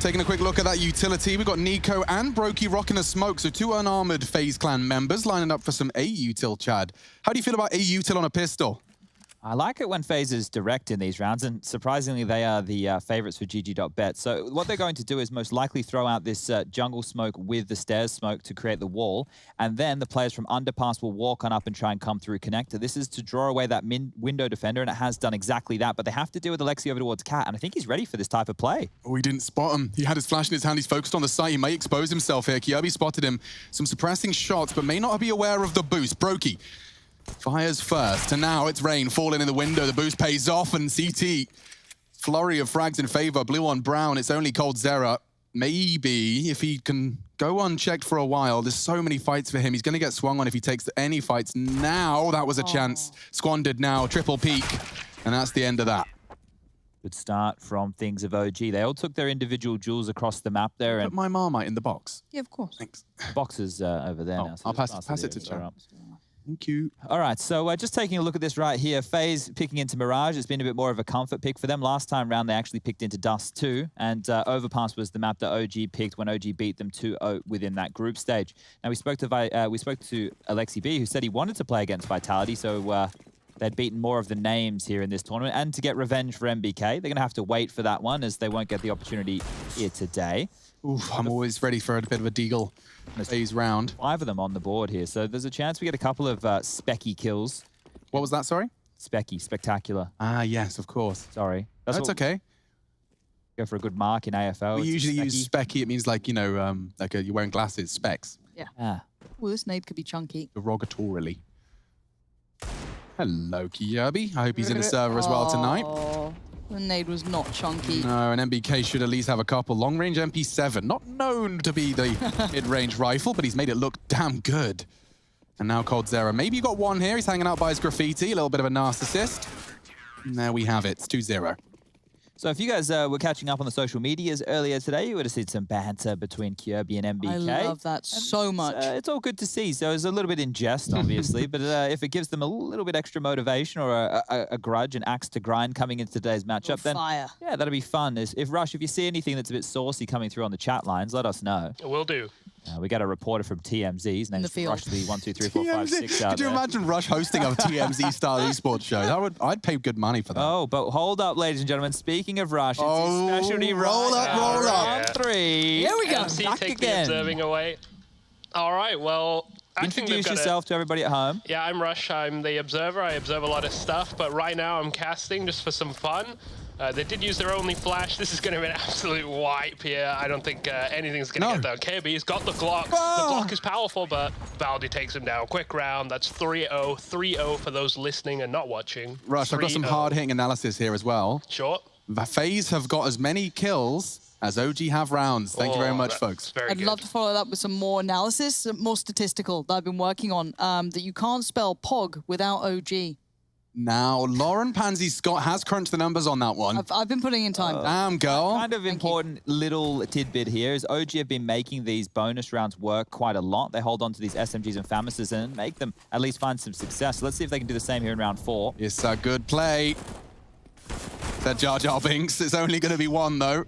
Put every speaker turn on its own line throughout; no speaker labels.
Taking a quick look at that utility, we've got Nico and Brokey rocking a smoke, so two unarmored FaZe clan members lining up for some A util, Chad. How do you feel about A util on a pistol?
I like it when FaZe is direct in these rounds, and surprisingly, they are the favorites for GG.bet. So what they're going to do is most likely throw out this jungle smoke with the stairs smoke to create the wall, and then the players from underpass will walk on up and try and come through connector. This is to draw away that window defender, and it has done exactly that, but they have to deal with Alexi over towards Cat, and I think he's ready for this type of play.
Oh, he didn't spot him. He had his flash in his hand. He's focused on the site. He may expose himself here. Kirby spotted him. Some suppressing shots, but may not be aware of the boost. Brokey fires first, and now it's Rain falling in the window. The boost pays off, and CT, flurry of frags in favor. Blue on brown, it's only coldzera. Maybe if he can go unchecked for a while, there's so many fights for him. He's gonna get swung on if he takes any fights now. That was a chance squandered now. Triple peak, and that's the end of that.
Good start from things of OG. They all took their individual jewels across the map there.
Put my Marmite in the box.
Yeah, of course.
Thanks.
The box is over there now. So
I'll pass it to Chad. Thank you.
All right, so just taking a look at this right here, FaZe picking into Mirage. It's been a bit more of a comfort pick for them. Last time round, they actually picked into Dust too, and Overpass was the map that OG picked when OG beat them 2-0 within that group stage. Now we spoke to Alexi B, who said he wanted to play against Vitality, so they'd beaten more of the names here in this tournament, and to get revenge for MBK, they're going to have to wait for that one, as they won't get the opportunity here today.
Oof, I'm always ready for a bit of a deagle FaZe round.
5 of them on the board here, so there's a chance we get a couple of specky kills.
What was that, sorry?
Specky, spectacular.
Ah, yes, of course.
Sorry.
That's okay.
Go for a good mark in AFL.
We usually use specky. It means like, you know, you're wearing glasses, specs.
Yeah.
Ah.
Well, this nade could be chunky.
Derogatorily. Hello, Kirby. I hope he's in the server as well tonight.
The nade was not chunky.
No, and MBK should at least have a couple. Long-range MP7, not known to be the mid-range rifle, but he's made it look damn good. And now coldzera. Maybe you got one here. He's hanging out by his graffiti. A little bit of a narcissist. And there we have it. It's 2-0.
So if you guys were catching up on the social medias earlier today, you would have seen some banter between Kirby and MBK.
I love that so much.
It's all good to see. So it's a little bit in jest, obviously, but if it gives them a little bit extra motivation or a grudge, an axe to grind coming into today's matchup, then yeah, that'll be fun. If Rush, if you see anything that's a bit saucy coming through on the chat lines, let us know.
Will do.
We got a reporter from TMZ. His name's Rush the 1, 2, 3, 4, 5, 6 out
Could you imagine Rush hosting a TMZ style esports show? I'd pay good money for that.
Oh, but hold up, ladies and gentlemen. Speaking of Rush, it's his specialty
roll up.
Round 3.
Here we go.
MC, take the observing away. All right, well,
introduce yourself to everybody at home.
Yeah, I'm Rush. I'm the observer. I observe a lot of stuff, but right now I'm casting just for some fun. They did use their only flash. This is going to be an absolute wipe here. I don't think anything's going to get down. KB's got the Glock. The Glock is powerful, but Valdi takes him down. Quick round. That's 3-0. 3-0 for those listening and not watching.
Rush, I've got some hard-hitting analysis here as well.
Sure.
FaZe have got as many kills as OG have rounds. Thank you very much, folks.
I'd love to follow that up with some more analysis, more statistical that I've been working on, that you can't spell POG without OG.
Now, Lauren Pansy Scott has crunched the numbers on that one.
I've been putting in time.
Damn, girl.
Kind of important little tidbit here is OG have been making these bonus rounds work quite a lot. They hold on to these SMGs and FAMASs and make them at least find some success. So let's see if they can do the same here in round 4.
It's a good play. Said Jar Jar Binks. It's only going to be one, though.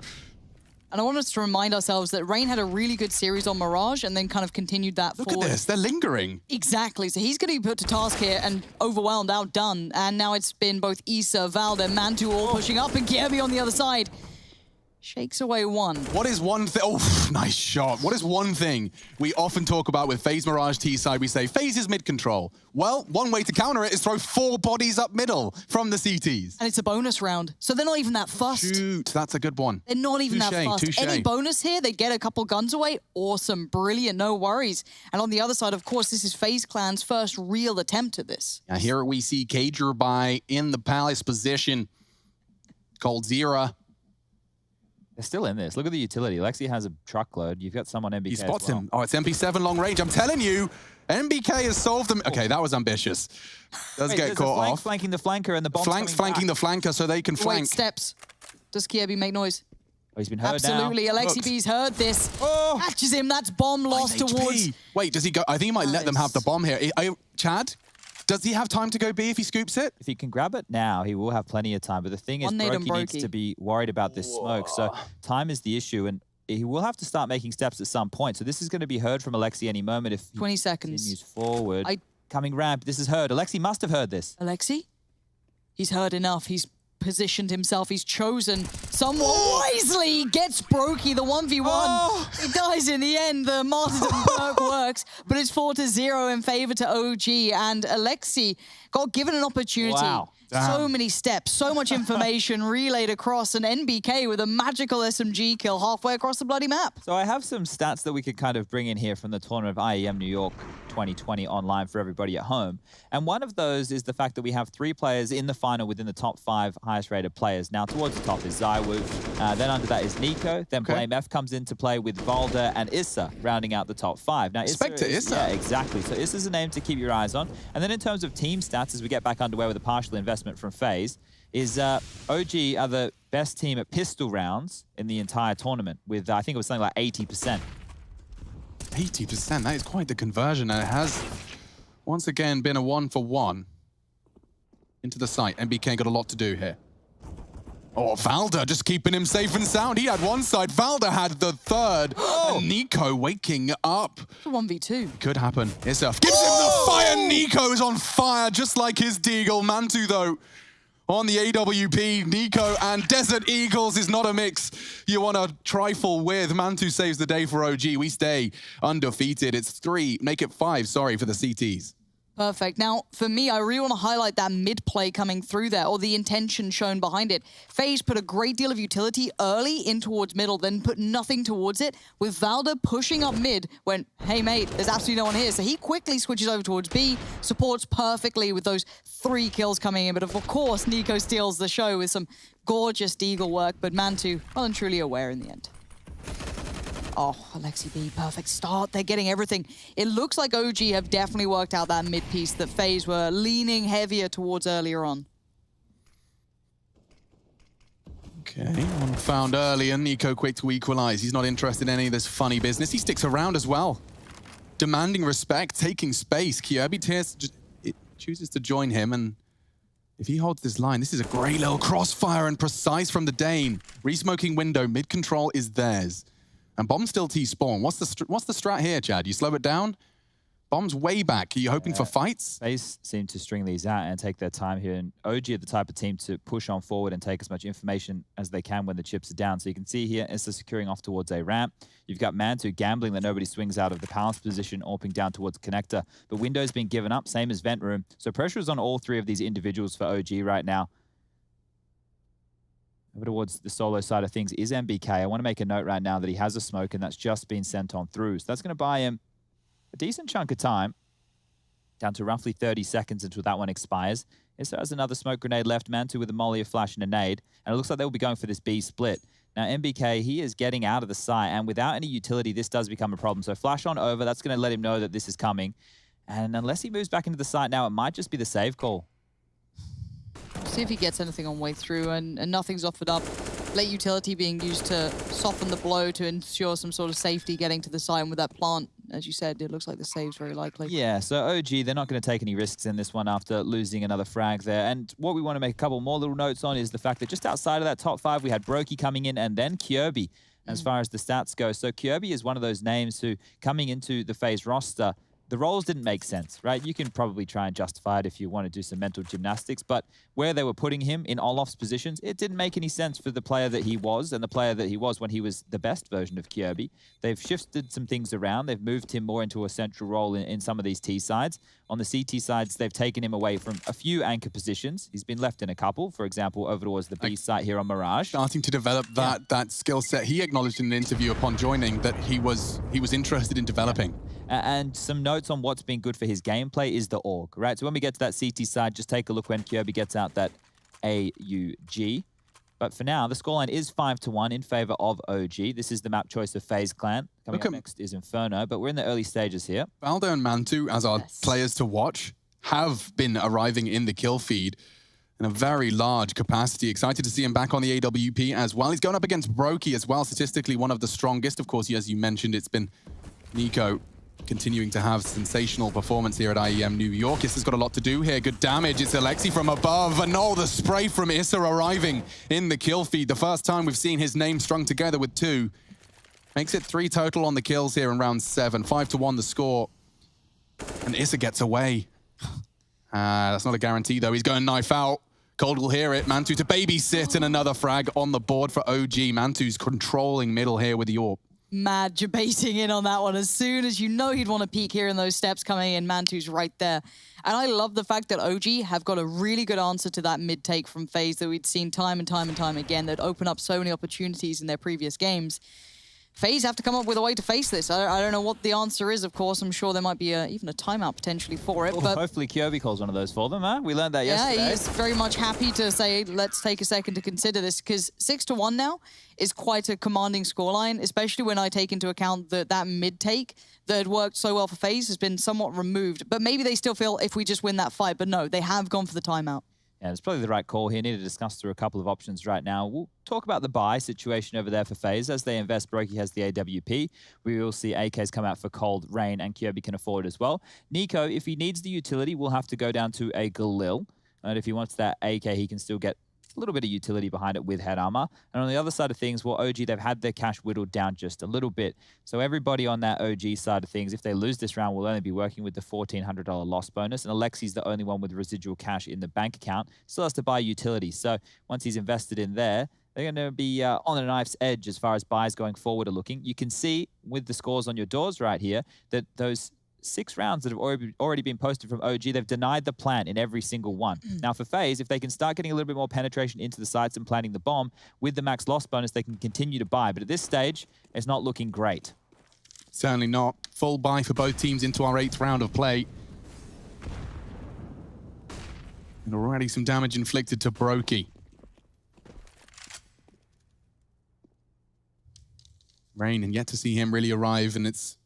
And I want us to remind ourselves that Rain had a really good series on Mirage and then kind of continued that forward.
Look at this, they're lingering.
Exactly, so he's going to be put to task here and overwhelmed, outdone. And now it's been both Issa, Valde, Mantu all pushing up and Kirby on the other side. Shakes away one.
What is one thing? Oh, nice shot. What is one thing we often talk about with FaZe Mirage T-side? We say, FaZe is mid-control. Well, one way to counter it is throw 4 bodies up middle from the CTs.
And it's a bonus round, so they're not even that fussed.
Shoot, that's a good one.
They're not even that fussed. Any bonus here, they get a couple guns away. Awesome, brilliant, no worries. And on the other side, of course, this is FaZe Clan's first real attempt at this.
Now here we see Cager by in the Palace position. coldzera.
They're still in this. Look at the utility. Lexi has a truckload. You've got someone MBK.
He spots
as well.
him. Oh, it's MP7 long range. I'm telling you, MBK has solved them. Okay, that was ambitious. Does get caught off.
Flanking the flanker and the bomb's
Flanks flanking the flanker so they can flank.
Wait, steps. Does Kirby make noise?
Oh, he's been heard
Absolutely.
now.
Alexi B's heard this.
Oh.
Catches him. That's bomb lost towards.
Wait, does he go? I think he might let them have the bomb here. Chad? Does he have time to go B if he scoops it?
If he can grab it now, he will have plenty of time. But the thing is, Brokey needs to be worried about this smoke. So time is the issue, and he will have to start making steps at some point. So this is going to be heard from Alexi any moment if
20
he
seconds.
continues forward. Coming ramp, this is heard. Alexi must have heard this.
Alexi? He's heard enough. He's positioned himself. He's chosen somewhat wisely. Gets Brokey the 1v1. He dies in the end. The martyrdom perk works, but it's 4-0 in favor to OG. And Alexi got given an opportunity.
Wow.
So many steps, so much information relayed across, an NBK with a magical SMG kill halfway across the bloody map.
So I have some stats that we could kind of bring in here from the tournament of IEM New York 2020 online for everybody at home. And one of those is the fact that we have 3 players in the final within the top 5 highest rated players. Now towards the top is Zywoo, then under that is Nico, then Blame F comes into play with Valder and Issa rounding out the top 5. Now
Issa.
Yeah, exactly. So Issa's a name to keep your eyes on. And then in terms of team stats, as we get back underway with a partial investment from FaZe, is OG are the best team at pistol rounds in the entire tournament with, I think it was something like 80%.
80%, that is quite the conversion, and it has once again been a 1-for-1 into the site. NBK got a lot to do here. Oh, Valder just keeping him safe and sound. He had one side, Valder had the third. And Nico waking up.
It's a 1v2.
Could happen. Issa gives him the fire. Nico is on fire, just like his Deagle. Mantu, though, on the AWP. Nico and Desert Eagles is not a mix you want to trifle with. Mantu saves the day for OG. We stay undefeated. It's 3, make it 5, sorry, for the CTs.
Perfect. Now, for me, I really want to highlight that mid play coming through there, or the intention shown behind it. FaZe put a great deal of utility early in towards middle, then put nothing towards it, with Valder pushing up mid when, hey mate, there's absolutely no one here. So he quickly switches over towards B, supports perfectly with those 3 kills coming in. But of course, Nico steals the show with some gorgeous Deagle work, but Mantu, well and truly aware in the end. Oh, Alexi B, perfect start. They're getting everything. It looks like OG have definitely worked out that mid piece that FaZe were leaning heavier towards earlier on.
Okay, one found early, and Nico quick to equalize. He's not interested in any of this funny business. He sticks around as well. Demanding respect, taking space. Kirby chooses to join him, and if he holds this line, this is a great little crossfire and precise from the Dane. Resmoking window, mid-control is theirs. And Bomb still T-spawn. What's the strat here, Chad? You slow it down? Bomb's way back. Are you hoping for fights?
FaZe seem to string these out and take their time here. And OG are the type of team to push on forward and take as much information as they can when the chips are down. So you can see here, Issa securing off towards a ramp. You've got Mantu gambling that nobody swings out of the palace position, AWPing down towards connector. But window's been given up, same as vent room. So pressure is on all 3 of these individuals for OG right now. Over towards the solo side of things is NBK. I want to make a note right now that he has a smoke, and that's just been sent on through. So that's going to buy him a decent chunk of time, down to roughly 30 seconds until that one expires. Issa has another smoke grenade left. Mantu with a molly, a flash, and a nade. And it looks like they'll be going for this B split. Now, NBK, he is getting out of the site, and without any utility, this does become a problem. So flash on over. That's going to let him know that this is coming. And unless he moves back into the site now, it might just be the save call.
See if he gets anything on way through, and nothing's offered up. Late utility being used to soften the blow to ensure some sort of safety getting to the site. And with that plant, as you said, it looks like the save's very likely.
Yeah, so OG, they're not going to take any risks in this one after losing another frag there. And what we want to make a couple more little notes on is the fact that just outside of that top 5, we had Brokey coming in and then Kirby as far as the stats go. So Kirby is one of those names who, coming into the FaZe roster, the roles didn't make sense, right? You can probably try and justify it if you want to do some mental gymnastics, but where they were putting him in Olof's positions, it didn't make any sense for the player that he was and the player that he was when he was the best version of Kirby. They've shifted some things around. They've moved him more into a central role in some of these T sides. On the CT sides, they've taken him away from a few anchor positions. He's been left in a couple, for example, over towards the B site here on Mirage.
Starting to develop that skill set. He acknowledged in an interview upon joining that he was interested in developing.
And some notes on what's been good for his gameplay is the AUG, right? So when we get to that CT side, just take a look when Kirby gets out that AUG. But for now, the scoreline is 5-1 in favor of OG. This is the map choice of FaZe Clan. Coming up next is Inferno, but we're in the early stages here.
Valdo and Mantu, as our players to watch, have been arriving in the kill feed in a very large capacity. Excited to see him back on the AWP as well. He's going up against Brokey as well, statistically one of the strongest. Of course, as you mentioned, it's been Nico continuing to have sensational performance here at IEM New York. Issa's got a lot to do here. Good damage. It's Alexi from above. And the spray from Issa arriving in the kill feed. The first time we've seen his name strung together with 2. Makes it 3 total on the kills here in round 7. 5-1 the score. And Issa gets away. That's not a guarantee, though. He's going knife out. Cold will hear it. Mantu to babysit, and another frag on the board for OG. Mantu's controlling middle here with the AWP.
Mad debating in on that one. As soon as you know he'd want to peek here in those steps coming in, Mantu's right there. And I love the fact that OG have got a really good answer to that mid-take from FaZe that we'd seen time and time again that open up so many opportunities in their previous games. FaZe have to come up with a way to face this. I don't know what the answer is, of course. I'm sure there might be even a timeout potentially for it. But
hopefully Kyobi calls one of those for them, huh? We learned that yesterday.
Yeah, he's very much happy to say, let's take a second to consider this, because 6-1 now is quite a commanding scoreline, especially when I take into account that that mid-take that had worked so well for FaZe has been somewhat removed. But maybe they still feel if we just win that fight. But no, they have gone for the timeout.
Yeah, it's probably the right call here. Need to discuss through a couple of options right now. We'll talk about the buy situation over there for FaZe. As they invest, Brokey has the AWP. We will see AKs come out for Cold, Rain, and Kyobi can afford as well. Nico, if he needs the utility, will have to go down to a Galil. And if he wants that AK, he can still get a little bit of utility behind it with head armor. And on the other side of things, well, OG, they've had their cash whittled down just a little bit. So everybody on that OG side of things, if they lose this round, will only be working with the $1,400 loss bonus. And Alexi's the only one with residual cash in the bank account. Still has to buy utility. So once he's invested in there, they're going to be on a knife's edge as far as buys going forward are looking. You can see with the scores on your doors right here that those 6 rounds that have already been posted from OG, they've denied the plant in every single one. Now for FaZe, if they can start getting a little bit more penetration into the sites and planting the bomb, with the max loss bonus, they can continue to buy. But at this stage, it's not looking great.
Certainly not. Full buy for both teams into our 8th round of play. And already some damage inflicted to Brokey. Rain, and yet to see him really arrive, and it's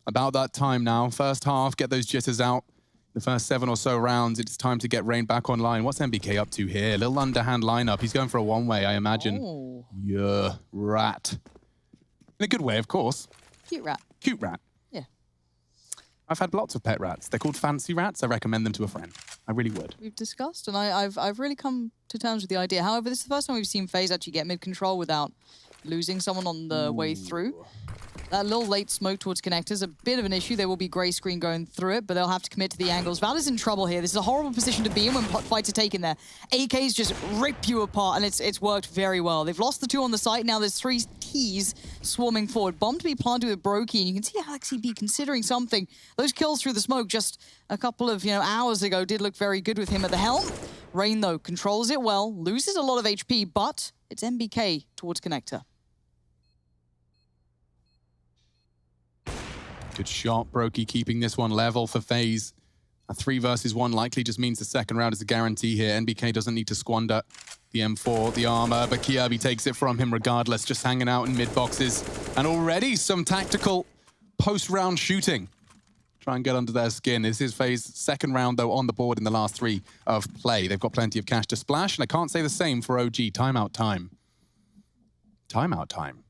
about that time now. First half, get those jitters out. The first 7 or so rounds, it's time to get Rain back online. What's MBK up to here? Little underhand lineup. He's going for a one-way, I imagine.
Oh.
Yeah, rat. In a good way, of course.
Cute rat.
Cute rat.
Yeah.
I've had lots of pet rats. They're called fancy rats. I recommend them to a friend. I really would.
We've discussed, and I've really come to terms with the idea. However, this is the first time we've seen FaZe actually get mid-control without losing someone on the way through. That little late smoke towards connectors, a bit of an issue. There will be gray screen going through it, but they'll have to commit to the angles. Valor's in trouble here. This is a horrible position to be in when fights are taken there. AKs just rip you apart, and it's worked very well. They've lost the 2 on the site. Now there's 3 T's swarming forward. Bomb to be planted with Brokey, and you can see Alexi B considering something. Those kills through the smoke just a couple of hours ago did look very good with him at the helm. Rain, though, controls it well, loses a lot of HP, but it's MBK towards connector.
Good shot. Brokey keeping this one level for FaZe. A 3 versus 1 likely just means the second round is a guarantee here. NBK doesn't need to squander the M4, the armor, but Kyobi takes it from him regardless, just hanging out in mid boxes. And already some tactical post-round shooting. Try and get under their skin. This is FaZe's second round, though, on the board in the last 3 of play. They've got plenty of cash to splash, and I can't say the same for OG. Timeout time. Timeout time.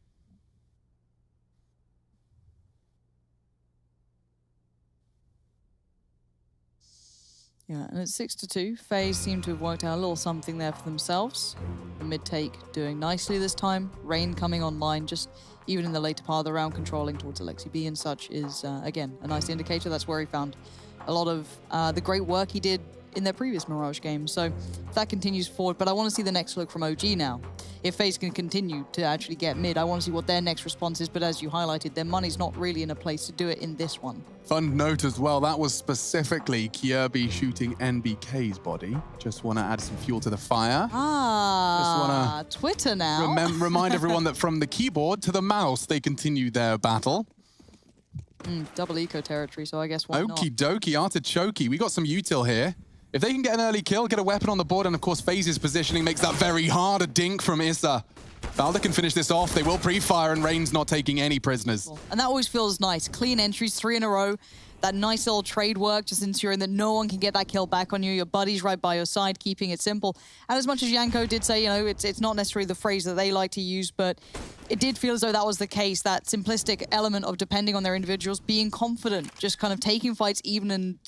Yeah, and it's 6-2. FaZe seem to have worked out a little something there for themselves. The mid-take doing nicely this time. Rain coming online, just even in the later part of the round, controlling towards Alexi B and such is, again, a nice indicator. That's where he found a lot of the great work he did in their previous Mirage game. So that continues forward, but I want to see the next look from OG now. If FaZe can continue to actually get mid, I want to see what their next response is, but as you highlighted, their money's not really in a place to do it in this one.
Fun note as well, that was specifically Kyobi shooting NBK's body. Just want to add some fuel to the fire.
Ah, Twitter now.
Remind everyone that from the keyboard to the mouse, they continue their battle.
Double eco territory, so I guess why not?
Okie dokie, artichoke. We got some util here. If they can get an early kill, get a weapon on the board, and of course FaZe's positioning makes that very hard. A dink from Issa. Valda can finish this off. They will pre-fire, and Rain's not taking any prisoners.
And that always feels nice. Clean entries, 3 in a row. that nice little trade work, just ensuring that no one can get that kill back on you. Your buddy's right by your side, keeping it simple. And as much as Yanko did say, you know, it's not necessarily the phrase that they like to use, but it did feel as though that was the case, that simplistic element of depending on their individuals, being confident, just kind of taking fights even in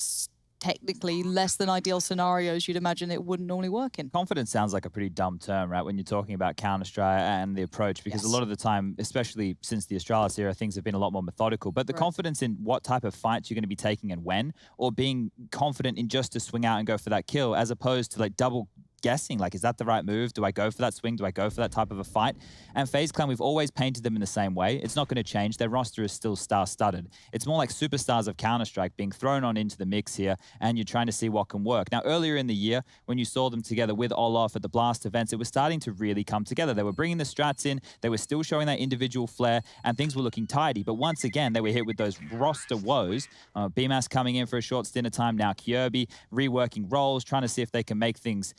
technically less than ideal scenarios you'd imagine it wouldn't normally work in.
Confidence sounds like a pretty dumb term, right, when you're talking about Counter-Strike and the approach, because a lot of the time, especially since the Astralis era, things have been a lot more methodical. But the confidence in what type of fights you're going to be taking and when, or being confident in just to swing out and go for that kill, as opposed to like double guessing, like, is that the right move? Do I go for that swing? Do I go for that type of a fight? And FaZe Clan, we've always painted them in the same way. It's not going to change. Their roster is still star-studded. It's more like superstars of Counter-Strike being thrown on into the mix here, and you're trying to see what can work. Now, earlier in the year, when you saw them together with Olaf at the Blast events, it was starting to really come together. They were bringing the strats in, they were still showing that individual flair, and things were looking tidy. But once again, they were hit with those roster woes. BMAS coming in for a short stint of time now, Kyobi reworking roles, trying to see if they can make things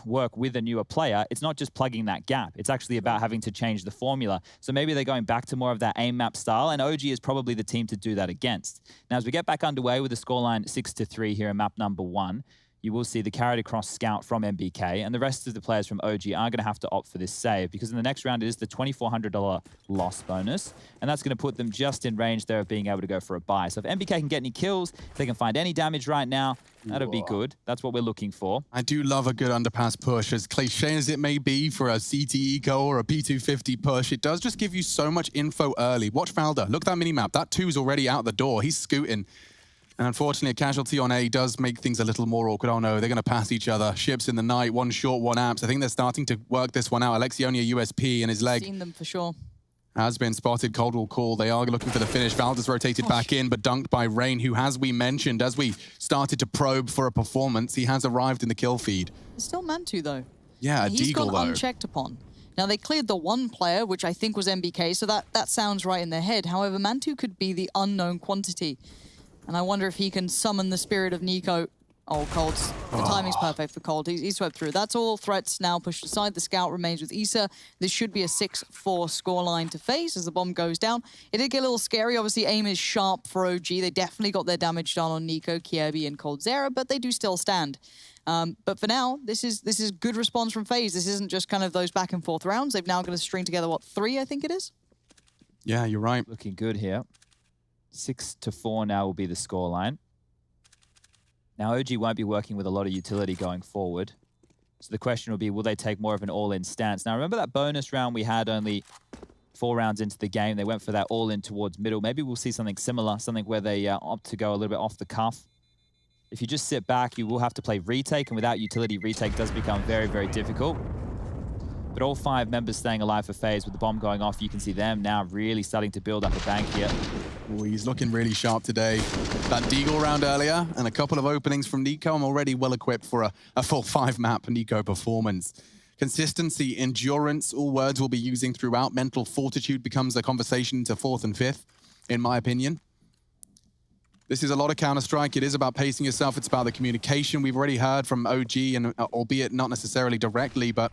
work with a newer player. It's not just plugging that gap. It's actually about having to change the formula. So maybe they're going back to more of that aim map style, and OG is probably the team to do that against. Now, as we get back underway with the scoreline 6-3 here in map number 1, you will see the carried across scout from MBK, and the rest of the players from OG are going to have to opt for this save, because in the next round it is the $2,400 loss bonus, and that's going to put them just in range there of being able to go for a buy. So if MBK can get any kills, if they can find any damage right now, that'll be good. That's what we're looking for.
I do love a good underpass push. As cliche as it may be for a CT eco or a P250 push, it does just give you so much info early. Watch Valda. Look at that minimap. That 2's already out the door. He's scooting. And unfortunately, a casualty on A does make things a little more awkward. Oh no, they're going to pass each other. Ships in the night, one short, one apps. I think they're starting to work this one out. Alexi only a USP in his leg.
Seen them for sure.
Has been spotted. Cold will call. They are looking for the finish. Valda's rotated back in, but dunked by Rain, who, as we mentioned, as we started to probe for a performance, he has arrived in the kill feed.
It's still Mantu, though.
Yeah,
He's
Deagle,
gone
though.
unchecked upon. Now, they cleared the one player, which I think was MBK, so that sounds right in their head. However, Mantu could be the unknown quantity. And I wonder if he can summon the spirit of Nico. Oh, Cold's. The timing's perfect for Cold. He's swept through. That's all threats now pushed aside. The scout remains with Issa. This should be a 6-4 scoreline to FaZe as the bomb goes down. It did get a little scary. Obviously, aim is sharp for OG. They definitely got their damage done on Nico, Kiebi, and Cold Zera, but they do still stand. But for now, this is good response from FaZe. This isn't just kind of those back and forth rounds. They've now got to string together, what, 3, I think it is?
Yeah, you're right.
Looking good here. 6-4 now will be the scoreline. Now, OG won't be working with a lot of utility going forward. So the question will be, will they take more of an all-in stance? Now, remember that bonus round we had only 4 rounds into the game? They went for that all-in towards middle. Maybe we'll see something similar, something where they opt to go a little bit off the cuff. If you just sit back, you will have to play retake, and without utility, retake does become very, very difficult. But all 5 members staying alive for FaZe with the bomb going off. You can see them now really starting to build up a bank here.
Ooh, he's looking really sharp today. That Deagle round earlier and a couple of openings from Nico. I'm already well equipped for a full 5-map Nico performance. Consistency, endurance, all words we'll be using throughout. Mental fortitude becomes a conversation to 4th and 5th, in my opinion. This is a lot of Counter-Strike. It is about pacing yourself. It's about the communication. We've already heard from OG, and albeit not necessarily directly, but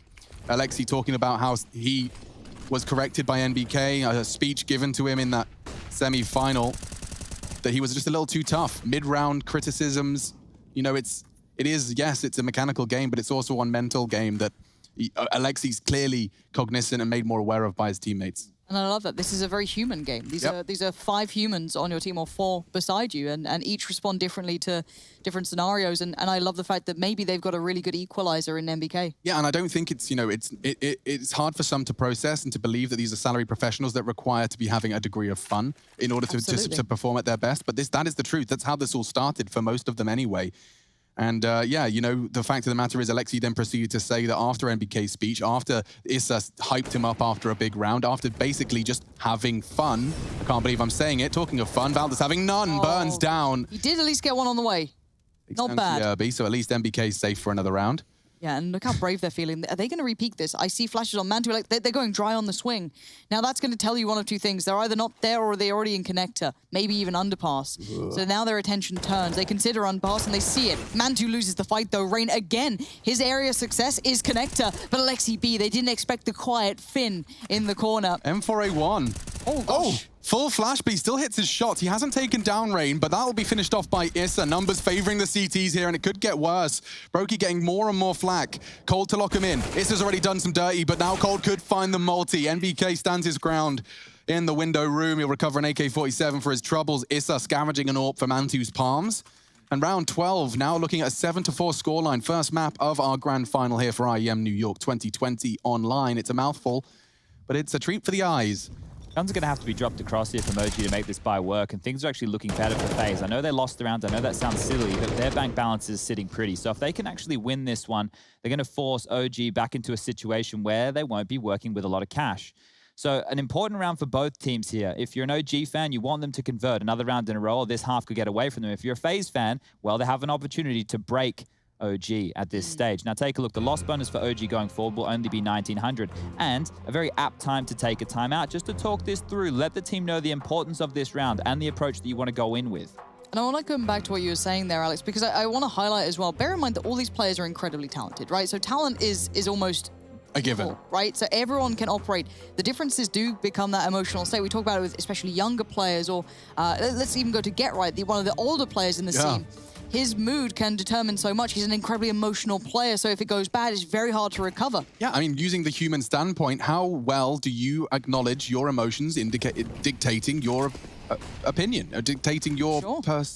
Alexi talking about how he was corrected by NBK, a speech given to him in that semi-final, that he was just a little too tough. Mid-round criticisms, you know, it is, yes, it's a mechanical game, but it's also one mental game that Alexi's clearly cognizant and made more aware of by his teammates.
And I love that. This is a very human game. These are 5 humans on your team, or 4 beside you, and each respond differently to different scenarios. And I love the fact that maybe they've got a really good equalizer in MBK.
Yeah, and I don't think it's, you know, it's hard for some to process and to believe that these are salary professionals that require to be having a degree of fun in order to perform at their best. But that is the truth. That's how this all started for most of them anyway. And yeah, you know, the fact of the matter is Alexi then proceeded to say that after NBK's speech, after Issa hyped him up after a big round, after basically just having fun, I can't believe I'm saying it, talking of fun, Valda's having none, burns down.
He did at least get one on the way. Not bad.
So at least MBK's safe for another round.
Yeah, and look how brave they're feeling. Are they going to repeat this? I see flashes on Mantu, like they're going dry on the swing. Now that's going to tell you one of 2 things. They're either not there or they're already in connector, maybe even underpass. Ugh. So now their attention turns. They consider underpass and they see it. Mantu loses the fight though. Rain again. His area of success is connector, but Alexi B, they didn't expect the quiet Finn in the corner.
M4A1.
Oh, gosh.
Full flash, but he still hits his shot. He hasn't taken down Rain, but that'll be finished off by Issa. Numbers favoring the CTs here, and it could get worse. Brokey getting more and more flack. Cold to lock him in. Issa's already done some dirty, but now Cold could find the multi. NBK stands his ground in the window room. He'll recover an AK-47 for his troubles. Issa scavenging an AWP from Mantu's palms. And round 12, now looking at a 7-4 scoreline. First map of our grand final here for IEM New York 2020 online. It's a mouthful, but it's a treat for the eyes.
Guns are going to have to be dropped across here from OG to make this buy work, and things are actually looking better for FaZe. I know they lost the round. I know that sounds silly, but their bank balance is sitting pretty. So if they can actually win this one, they're going to force OG back into a situation where they won't be working with a lot of cash. So an important round for both teams here. If you're an OG fan, you want them to convert another round in a row, or this half could get away from them. If you're a FaZe fan, well, they have an opportunity to break OG at this stage. Now take a look, the loss bonus for OG going forward will only be 1900, and a very apt time to take a timeout just to talk this through, let the team know the importance of this round and the approach that you want to go in with.
And I want to come back to what you were saying there, Alex, because I want to highlight as well, bear in mind that all these players are incredibly talented, right? So talent is almost
a given,
equal, right? So everyone can operate. The differences do become that emotional state. We talk about it with especially younger players, or let's even go to Get Right, one of the older players in the scene. His mood can determine so much. He's an incredibly emotional player, so if it goes bad, it's very hard to recover.
Yeah, I mean, using the human standpoint, how well do you acknowledge your emotions dictating your opinion, or dictating your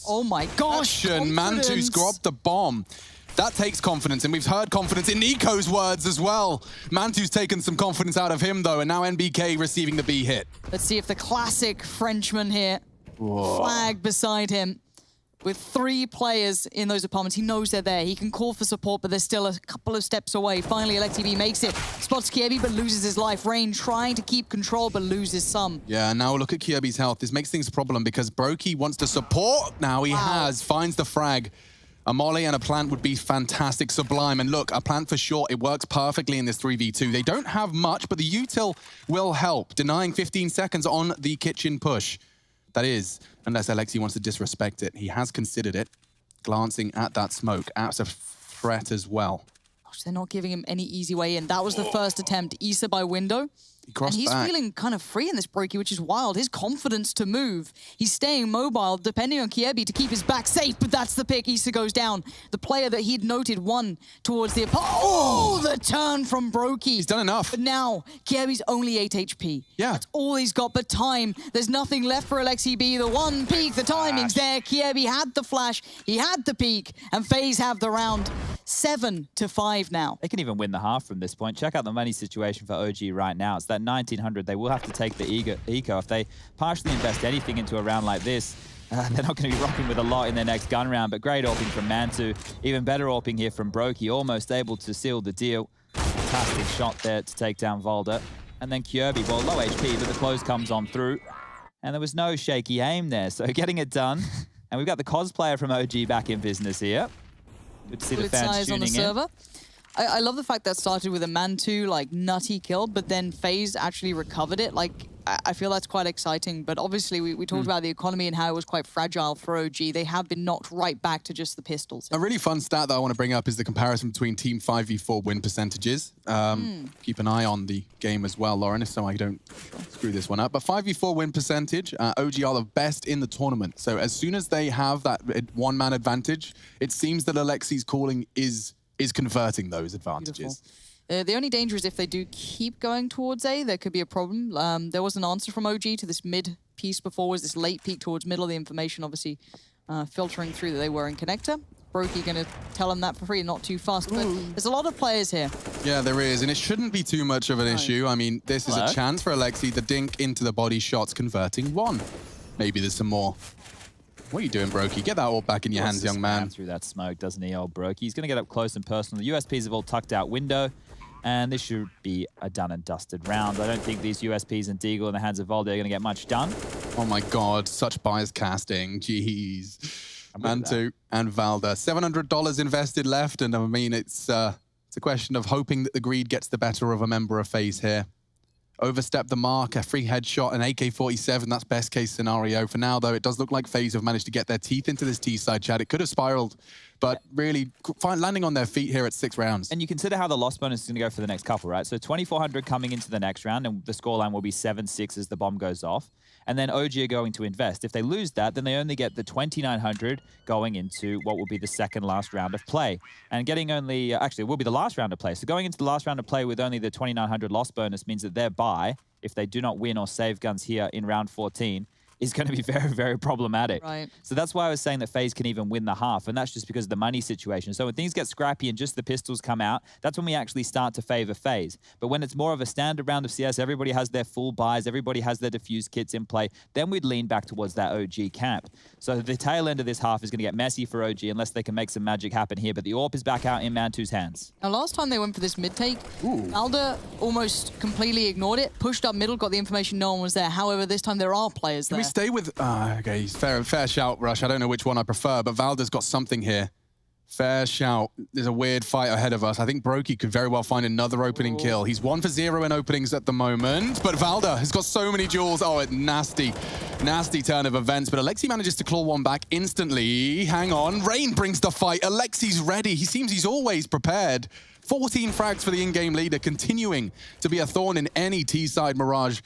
Oh my gosh,
Mantu's dropped the bomb. That takes confidence, and we've heard confidence in Nico's words as well. Mantu's taken some confidence out of him, though, and now NBK receiving the B hit.
Let's see if the classic Frenchman here, flag beside him, with 3 players in those apartments. He knows they're there. He can call for support, but they're still a couple of steps away. Finally, LXTV makes it. Spots Kiebi, but loses his life. Rain trying to keep control, but loses some.
Yeah, now look at Kiebi's health. This makes things a problem because Brokey wants to support. Now he finds the frag. A molly and a plant would be fantastic, sublime. And look, a plant for sure, it works perfectly in this 3v2. They don't have much, but the util will help, denying 15 seconds on the kitchen push. That is, unless Alexi wants to disrespect it. He has considered it, glancing at that smoke. As a threat as well.
Gosh, they're not giving him any easy way in. That was the first attempt. Issa by window. And he's feeling kind of free in this Brokey, which is wild. His confidence to move. He's staying mobile, depending on Kiebi to keep his back safe, but that's the pick. Issa goes down. The player that he'd noted won towards the... Oh, the turn from Brokey.
He's done enough.
But now, Kiebi's only 8 HP.
Yeah.
That's all he's got, but time. There's nothing left for Alexi B. The one peak, the timing's there. Kiebi had the flash, he had the peak, and FaZe have the round. 7-5 now.
They can even win the half from this point. Check out the money situation for OG right now. It's that 1900. They will have to take the eco. If they partially invest anything into a round like this, they're not going to be rocking with a lot in their next gun round, but great AWPing from Mantu. Even better AWPing here from Brokey, almost able to seal the deal. Fantastic shot there to take down Valda. And then Kiebi, well, low HP, but the close comes on through. And there was no shaky aim there, so getting it done. And we've got the cosplayer from OG back in business here. Good to see the fans tuning in.
I love the fact that started with a Mantu, like, nutty kill, but then FaZe actually recovered it. Like, I feel that's quite exciting. But obviously, we talked about the economy and how it was quite fragile for OG. They have been knocked right back to just the pistols.
A really fun stat that I want to bring up is the comparison between Team 5v4 win percentages. Keep an eye on the game as well, Lauren, so I don't screw this one up. But 5v4 win percentage, OG are the best in the tournament. So as soon as they have that one-man advantage, it seems that Alexi's calling is converting those advantages.
The only danger is if they do keep going towards A, there could be a problem. There was an answer from OG to this mid piece before, was this late peek towards middle. The information obviously filtering through that they were in connector. Brokey going to tell them that for free, not too fast. But there's a lot of players here.
Yeah, there is, and it shouldn't be too much of an issue. I mean, this is a chance for Alexi. The dink into the body shots converting 1. Maybe there's some more. What are you doing, Brokey? Get that all back in your hands, young man.
Through that smoke, doesn't he, old Brokey? He's going to get up close and personal. The USPs have all tucked out window, and this should be a done and dusted round. I don't think these USPs and Deagle in the hands of Valde are going to get much done.
Oh my God, such bias casting. Jeez. Mantu and Valda. $700 invested left, and I mean, it's a question of hoping that the greed gets the better of a member of FaZe here. Overstep the mark, a free headshot, an AK-47, that's best case scenario. For now, though, it does look like FaZe have managed to get their teeth into this T-side chat. It could have spiraled but really landing on their feet here at 6 rounds.
And you consider how the loss bonus is going to go for the next couple, right? So 2,400 coming into the next round, and the scoreline will be 7-6 as the bomb goes off. And then OG are going to invest. If they lose that, then they only get the 2,900 going into what will be the second last round of play. And getting only, actually, it will be the last round of play. So going into the last round of play with only the 2,900 loss bonus means that their bye, if they do not win or save guns here in round 14, is going to be very, very problematic.
Right.
So that's why I was saying that FaZe can even win the half, and that's just because of the money situation. So when things get scrappy and just the pistols come out, that's when we actually start to favor FaZe. But when it's more of a standard round of CS, everybody has their full buys, everybody has their defuse kits in play, then we'd lean back towards that OG camp. So the tail end of this half is going to get messy for OG unless they can make some magic happen here, but the AWP is back out in Mantu's hands.
Now, last time they went for this mid-take, Valda almost completely ignored it, pushed up middle, got the information no one was there. However, this time there are players there.
Can we stay with... okay, fair shout, Rush. I don't know which one I prefer, but Valda's got something here. Fair shout. There's a weird fight ahead of us. I think Brokey could very well find another opening kill. He's 1 for 0 in openings at the moment, but Valda has got so many duels. Oh, a nasty turn of events, but Alexi manages to claw one back instantly. Hang on. Rain brings the fight. Alexi's ready. He seems he's always prepared. 14 frags for the in-game leader, continuing to be a thorn in any T-side Mirage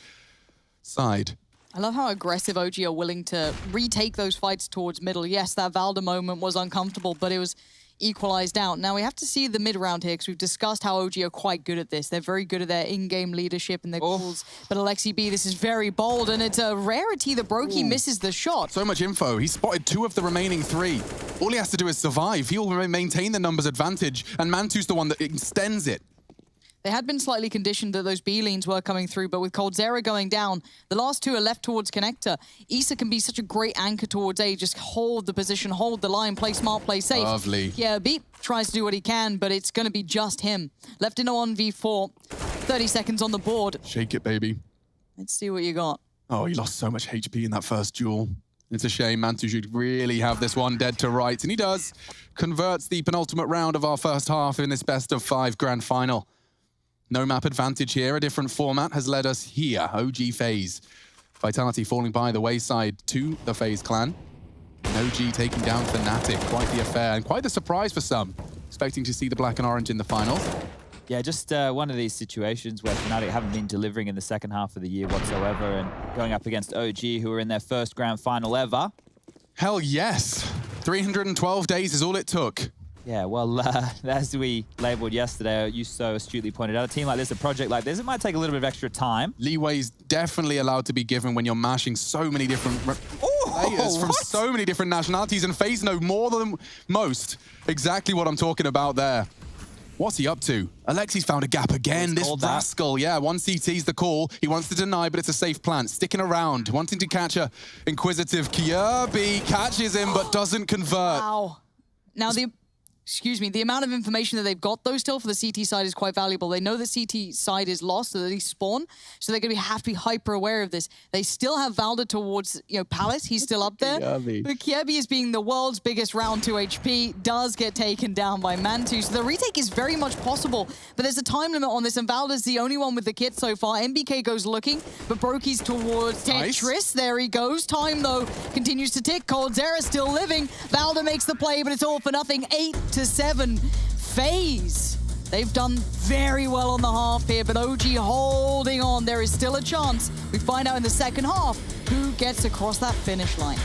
side.
I love how aggressive OG are willing to retake those fights towards middle. Yes, that Valda moment was uncomfortable, but it was equalized out. Now we have to see the mid round here because we've discussed how OG are quite good at this. They're very good at their in-game leadership and their calls. But Alexi B, this is very bold, and it's a rarity that Brokey misses the shot.
So much info. He spotted 2 of the remaining 3. All he has to do is survive. He'll maintain the numbers advantage, and Mantu's the one that extends it.
They had been slightly conditioned that those B-leans were coming through, but with coldzera going down, the last 2 are left towards connector. Issa can be such a great anchor towards A, just hold the position, hold the line, play smart, play safe.
Lovely.
Yeah, Beat tries to do what he can, but it's going to be just him. Left in a 1v4, 30 seconds on the board.
Shake it, baby.
Let's see what you got.
Oh, he lost so much HP in that first duel. It's a shame. Mantu should really have this one dead to rights, and he does. Converts the penultimate round of our first half in this best of 5 grand final. No map advantage here. A different format has led us here. OG FaZe. Vitality falling by the wayside to the FaZe clan. And OG taking down Fnatic. Quite the affair and quite the surprise for some. Expecting to see the black and orange in the finals.
Yeah, just one of these situations where Fnatic haven't been delivering in the second half of the year whatsoever, and going up against OG, who are in their first grand final ever.
Hell yes. 312 days is all it took.
Yeah, well, as we labeled yesterday, you so astutely pointed out, a team like this, a project like this, it might take a little bit of extra time.
Leeway's definitely allowed to be given when you're mashing so many different players from so many different nationalities, and FaZe know more than most exactly what I'm talking about there. What's he up to? Alexi's found a gap again. This rascal, yeah, 1 CT's the call. He wants to deny, but it's a safe plant. Sticking around, wanting to catch a inquisitive Kirby. Catches him, but doesn't convert.
Wow. Now the amount of information that they've got, though, still for the CT side is quite valuable. They know the CT side is lost, so they spawn, so they're going to have to be hyper aware of this. They still have Valda towards, Palace. He's still up there. But Kirby is being the world's biggest round 2 HP, does get taken down by Mantu. So the retake is very much possible, but there's a time limit on this, and Valda's the only one with the kit so far. MBK goes looking, but Brokey's towards Tetris. Nice. There he goes. Time, though, continues to tick. coldzera still living. Valda makes the play, but it's all for nothing. 8-7. FaZe. They've done very well on the half here, but OG holding on. There is still a chance. We find out in the second half who gets across that finish line.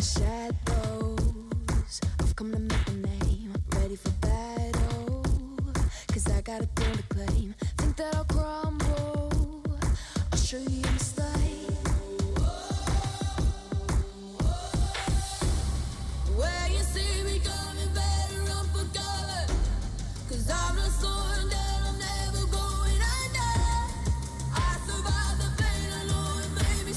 Shadows, I've come to make a name, ready for battle, cause I got a thing to claim, think that I'll crumble, I'll show you in the slide, where you see me coming, better run for cover, cause I'm not slowing down, I'm never going under, I survived the pain, I know it made me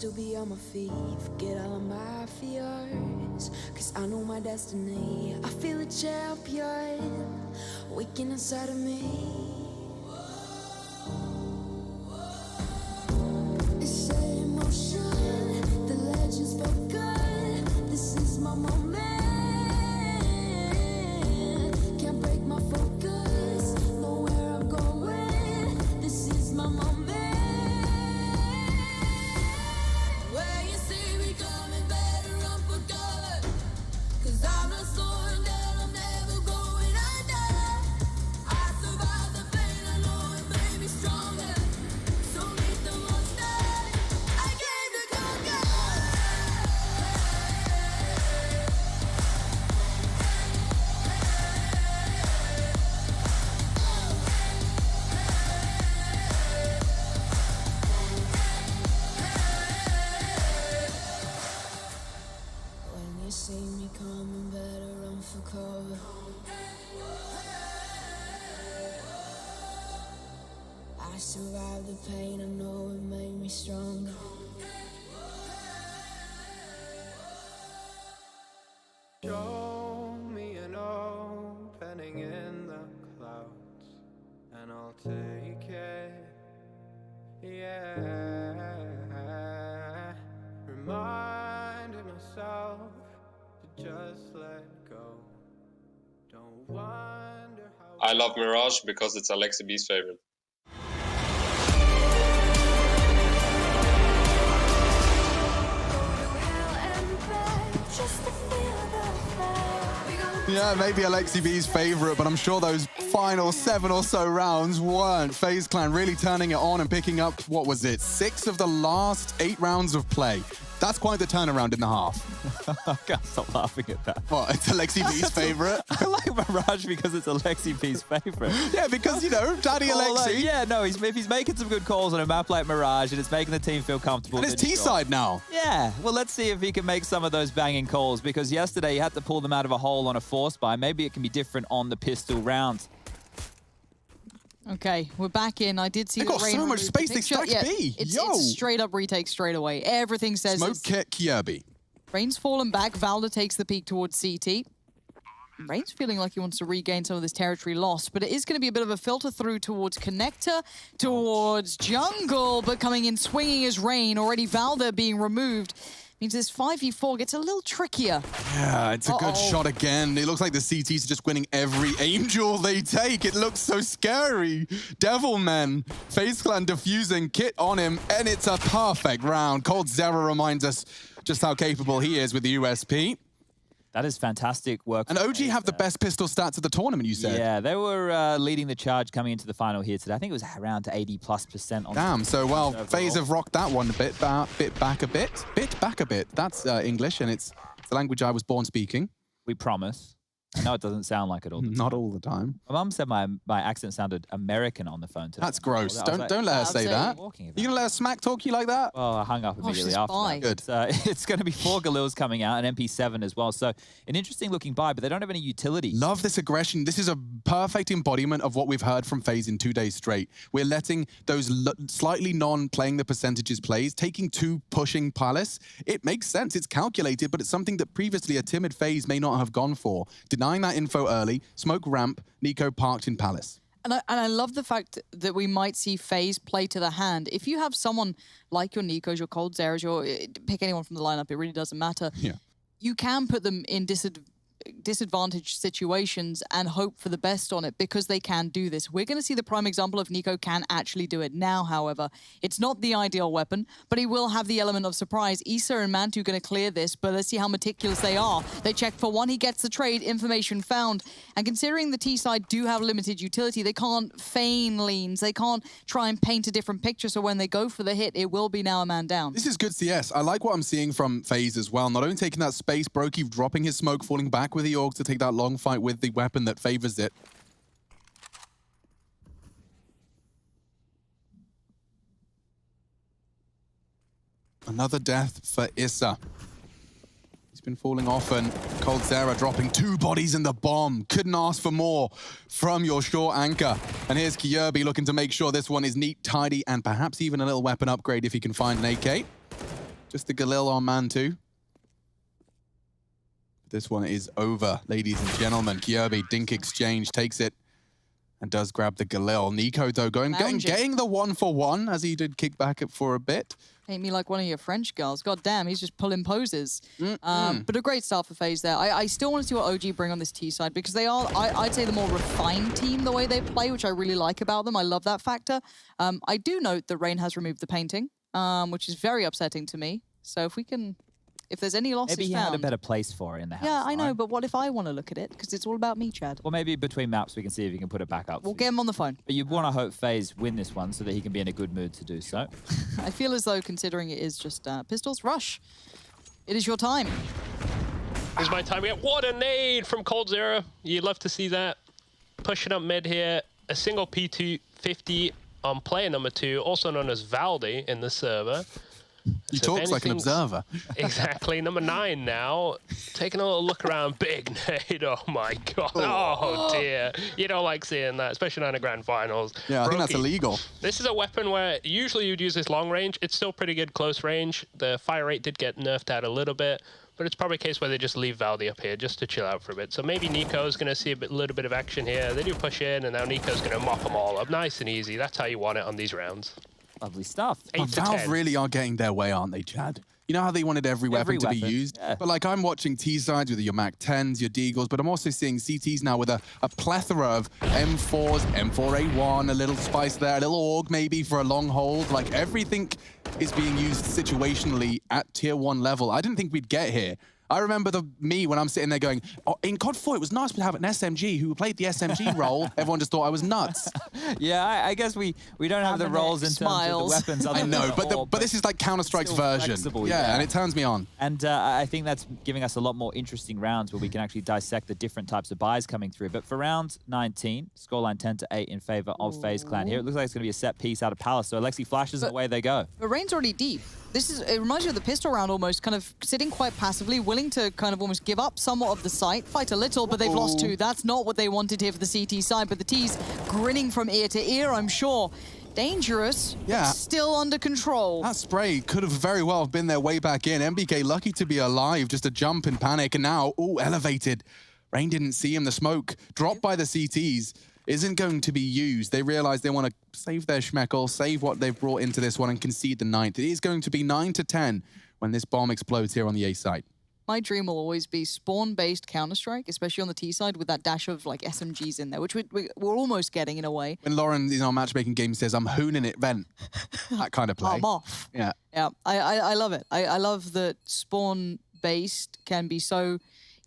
still be on my feet, forget all of my fears. Cause I know my destiny, I feel a champion waking inside of me. It's in motion, the legends spoken. This is my moment. Can't break my focus, know where I'm going. This is my moment. Where you see me coming, better run for cover. Cause I'm not slowing down, I'm never going under. I survived the pain, I know it made me stronger. So meet the monster, I came to conquer. When you see me coming, better run for cover. I survived the pain, I know it made me stronger.
Show me an opening in the clouds, and I'll take it. Yeah, reminding myself to just let go. Don't wonder how.
I love Mirage because it's Alexi B's favorite.
Yeah, maybe Alexi B's favorite, but I'm sure those final 7 or so rounds weren't. FaZe Clan really turning it on and picking up, what was it, 6 of the last 8 rounds of play. That's quite the turnaround in the half.
I can't stop laughing at that.
What, it's Alexi B's favorite?
I like Mirage because it's Alexi B's favorite.
Yeah, because, you know, Daddy
Well,
Alexi.
yeah, no, if he's making some good calls on a map like Mirage and it's making the team feel comfortable.
And it's
then sure.
T-side now.
Yeah, well, let's see if he can make some of those banging calls, because yesterday he had to pull them out of a hole on a force buy. Maybe it can be different on the pistol round.
Okay, we're back in. I did see
They've
that
got
Rain
so much
removed the
space, they
picture.
stacked
Yeah,
B.
It's
Yo.
straight up retake straight away. Everything says
Smoke
it's
kit Kirby.
Rain's fallen back. Valda takes the peek towards CT. Rain's feeling like he wants to regain some of this territory lost, but it is going to be a bit of a filter through towards Connector, towards Jungle, but coming in swinging is Rain. Already Valda being removed. Means this 5v4 gets a little trickier.
Yeah, it's a good shot again. It looks like the CTs are just winning every angel they take. It looks so scary. Devilman, FaZe Clan defusing, Kit on him, and it's a perfect round. Cold Zera reminds us just how capable he is with the USP.
That is fantastic work.
And OG have the best pistol stats of the tournament, you said.
Yeah, they were leading the charge coming into the final here today. I think it was around 80+% on.
Damn, so well,
overall.
FaZe have rocked that one a bit back a bit. Bit back a bit. That's English, and it's the language I was born speaking.
We promise. I know it doesn't sound like it all the time.
Not all the time.
My mum said my accent sounded American on the phone today.
That's gross.
I was like,
Don't let her say that.
Talking
You
about?
gonna let her smack talk you like that?
Well, I hung up immediately
she's
after
bi.
that.
Good.
It's going to be 4 Galils coming out, and MP7 as well. So an interesting looking buy, but they don't have any utilities.
Love this aggression. This is a perfect embodiment of what we've heard from FaZe in 2 days straight. We're letting those slightly non-playing the percentages plays, taking 2 pushing Palace. It makes sense. It's calculated, but it's something that previously a timid FaZe may not have gone for. Denying that info early, smoke ramp, Nico parked in Palace.
And I love the fact that we might see FaZe play to the hand. If you have someone like your Nikos, your Cold Zeras, pick anyone from the lineup, it really doesn't matter.
Yeah.
You can put them in disadvantaged situations and hope for the best on it, because they can do this. We're going to see the prime example of Nico can actually do it now, however. It's not the ideal weapon, but he will have the element of surprise. Issa and Mantu going to clear this, but let's see how meticulous they are. They check for one, he gets the trade, information found. And considering the T side do have limited utility, they can't feign leans. They can't try and paint a different picture, so when they go for the hit, it will be now a man down.
This is good CS. I like what I'm seeing from FaZe as well. Not only taking that space, Brokey dropping his smoke, falling back with the Org to take that long fight with the weapon that favors it. Another death for Issa. He's been falling off, and Cold Zera dropping 2 bodies in the bomb. Couldn't ask for more from your short anchor. And here's Kirby looking to make sure this one is neat, tidy, and perhaps even a little weapon upgrade if he can find an AK. Just the Galil on man 2. This one is over, ladies and gentlemen. Kjaerbye, Dink exchange, takes it and does grab the Galil. Nico, though, getting the 1-for-1 as he did kick back for a bit.
Hate me like one of your French girls. God damn, he's just pulling poses. But a great start for FaZe there. I still want to see what OG bring on this T side because they are, I'd say, the more refined team the way they play, which I really like about them. I love that factor. I do note that Rain has removed the painting, which is very upsetting to me. So if there's any losses
Maybe he
found,
had a better place for it in the house.
yeah, I know,
right?
but what if I want to look at it? Because it's all about me, Chad.
Well, maybe between maps we can see if you can put it back up.
We'll
for
get
you.
him on the phone.
But you want to hope FaZe win this one so that he can be in a good mood to do so.
I feel as though, considering it is just pistols, Rush, it is your time.
Here's my time again. What a nade from coldzera. You'd love to see that. Pushing up mid here. A single P250 on player number 2, also known as Valdi in the server.
He
So if
talks like an
anything's-
observer.
Exactly. Number 9 now. Taking a little look around. Big nade. Oh my god. Oh dear. You don't like seeing that, especially not in a grand finals.
Yeah, I think that's
Brokey,
illegal.
This is a weapon where usually you'd use this long range. It's still pretty good close range. The fire rate did get nerfed out a little bit, but it's probably a case where they just leave Valdi up here just to chill out for a bit. So maybe Nico's going to see a little bit of action here. They do push in, and now Nico's going to mop them all up. Nice and easy. That's how you want it on these rounds.
Lovely stuff.
8 to
Valve
10.
really are getting their way, aren't they, Chad? You know how they wanted every weapon to be used?
yeah.
But like I'm watching T-sides with your Mac-10s, your Deagles, but I'm also seeing CTs now with a plethora of M4s, M4A1, a little spice there, a little AUG maybe for a long hold. Like everything is being used situationally at tier 1 level. I didn't think we'd get here. I remember me when I'm sitting there going, oh, in COD 4, it was nice to have an SMG who played the SMG role. Everyone just thought I was nuts.
Yeah, I guess we don't have the
Having
roles in
smiles.
terms of the weapons. other
I
than
know,
the AUG,
but this is like Counter-Strike's
still
version.
flexible,
Yeah,
yeah.
and it turns me on.
And I think that's giving us a lot more interesting rounds where we can actually dissect the different types of buys coming through. But for round 19, scoreline 10-8 in favor of FaZe Clan here. It looks like it's going to be a set piece out of Palace. So Alexi flashes and away they go.
But Rain's already deep. It reminds you of the pistol round almost, kind of sitting quite passively, willing to kind of almost give up somewhat of the site, fight a little, but they've lost 2. That's not what they wanted here for the CT side, but the T's grinning from ear to ear, I'm sure. Dangerous,
Yeah.
but still under control.
That spray could have very well been their way back in. MBK lucky to be alive, just a jump in panic, and now, elevated. Rain didn't see him. The smoke dropped by the CTs isn't going to be used. They realize they want to save their schmeckle, save what they've brought into this one and concede the 9th. It is going to be 9-10 when this bomb explodes here on the A side.
My dream will always be spawn-based Counter-Strike, especially on the T side with that dash of like SMGs in there, which we're almost getting in a way.
When Lauren in our matchmaking game says, I'm hooning it, vent. That kind of play.
I'm off.
Yeah.
Yeah, I love it. I love that spawn-based can be so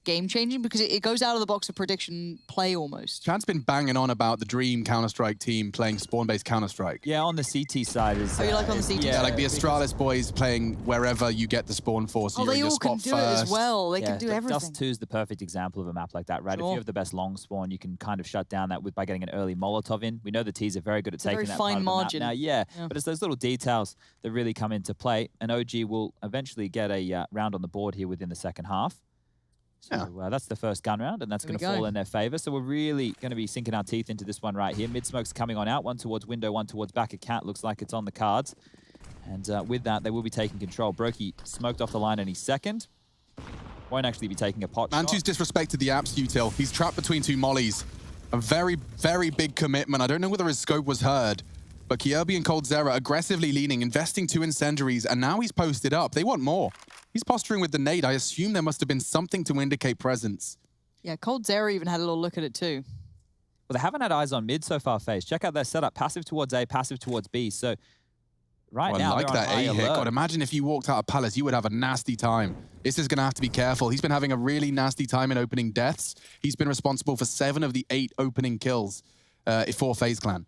game-changing because it goes out of the box of prediction play almost.
Chad's been banging on about the dream Counter-Strike team playing spawn-based Counter-Strike.
Yeah, on the CT side is...
Oh, you like on the CT
Yeah,
side?
like the Astralis boys playing wherever you get the spawn for, so
Oh,
you're
they
in your
all can
spot
do
first.
it as well. They can do
but
everything.
Dust 2 is the perfect example of a map like that, right? If
Sure.
you have the best long spawn, you can kind of shut down that by getting an early Molotov in. We know the T's are very good at
a
taking
very
that
fine
part of the map
margin.
now. Yeah,
Yeah.
but it's those little details that really come into play, and OG will eventually get a round on the board here within the second half. So that's the first gun round, and that's
There
going
we
to
go.
fall in their favor. So we're really going to be sinking our teeth into this one right here. Mid-smoke's coming on out, one towards window, one towards back of cat. Looks like it's on the cards. And with that, they will be taking control. Brokey smoked off the line any second. Won't actually be taking a pot
Mantu's
shot.
disrespected the apps util. He's trapped between 2 mollies. A very, very big commitment. I don't know whether his scope was heard, but Kjaerbye and coldzera aggressively leaning, investing 2 incendiaries, and now he's posted up. They want more. He's posturing with the nade. I assume there must have been something to indicate presence.
Yeah, coldzera even had a little look at it too.
Well, they haven't had eyes on mid so far, FaZe. Check out their setup. Passive towards A, passive towards B. So right
Oh,
now,
I like
they're on
that
high
A hit.
alert.
God, imagine if you walked out of Palace, you would have a nasty time. This is going to have to be careful. He's been having a really nasty time in opening deaths. He's been responsible for 7 of the 8 opening kills for FaZe Clan.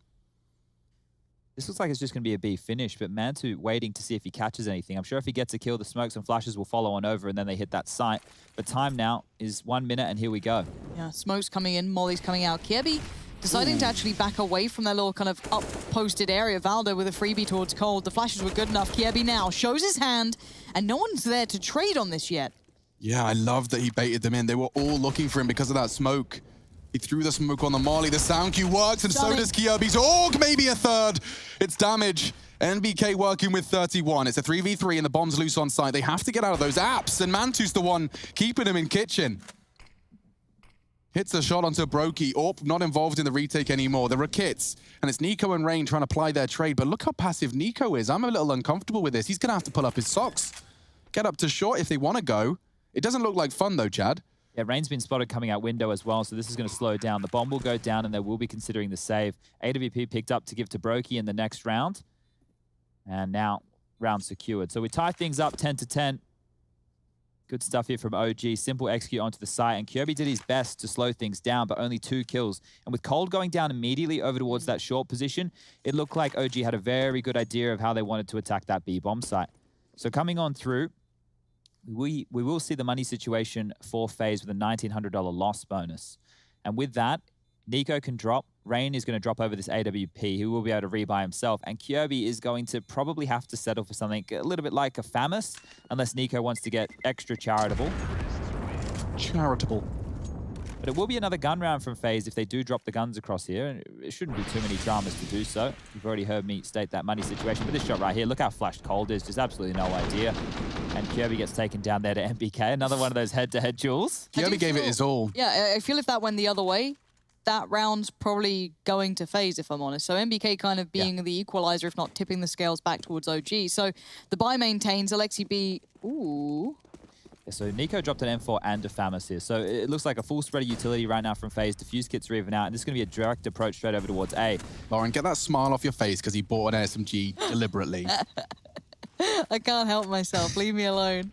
This looks like it's just going to be a B finish, but Mantu waiting to see if he catches anything. I'm sure if he gets a kill, the smokes and flashes will follow on over, and then they hit that site. But time now is 1 minute, and here we go.
Yeah, smoke's coming in, Molly's coming out. Kjaerbye deciding to actually back away from their little kind of up-posted area. Valdo with a freebie towards Cold. The flashes were good enough. Kjaerbye now shows his hand, and no one's there to trade on this yet.
Yeah, I love that he baited them in. They were all looking for him because of that smoke. He threw the smoke on the molly. The sound cue works, and
Stunning.
so does Kjaerbye's AUG, maybe a third. It's damage. NBK working with 31. It's a 3v3 and the bomb's loose on site. They have to get out of those apps, and Mantu's the one keeping him in kitchen. Hits a shot onto Brokey. Orp not involved in the retake anymore. There are kits, and it's Nico and Rain trying to ply their trade, but look how passive Nico is. I'm a little uncomfortable with this. He's going to have to pull up his socks. Get up to short if they want to go. It doesn't look like fun, though, Chad.
Yeah, Rain's been spotted coming out window as well, so this is going to slow down. The bomb will go down, and they will be considering the save. AWP picked up to give to Brokey in the next round. And now, round secured. So we tie things up 10-10. Good stuff here from OG. Simple execute onto the site. And Kirby did his best to slow things down, but only 2 kills. And with Cold going down immediately over towards that short position, it looked like OG had a very good idea of how they wanted to attack that B-bomb site. So coming on through, we will see the money situation for FaZe with a $1,900 loss bonus. And with that, Nico can drop. Rain is going to drop over this AWP. He will be able to rebuy himself. And Kirby is going to probably have to settle for something a little bit like a FAMAS, unless Nico wants to get extra charitable.
Charitable.
But it will be another gun round from FaZe if they do drop the guns across here. And it shouldn't be too many dramas to do so. You've already heard me state that money situation. But this shot right here, look how flashed Cold is. Just absolutely no idea. And Kirby gets taken down there to MBK. Another one of those head-to-head duels.
Kirby gave it his all.
Yeah, I feel if that went the other way, that round's probably going to FaZe, if I'm honest. So MBK kind of being the equalizer, if not tipping the scales back towards OG. So the buy maintains, Alexi B, ooh.
Yeah, so Nico dropped an M4 and a FAMAS here. So it looks like a full spread of utility right now from FaZe. Diffuse kits are even out, and this is going to be a direct approach straight over towards A.
Lauren, get that smile off your face because he bought an SMG deliberately.
I can't help myself. Leave me alone.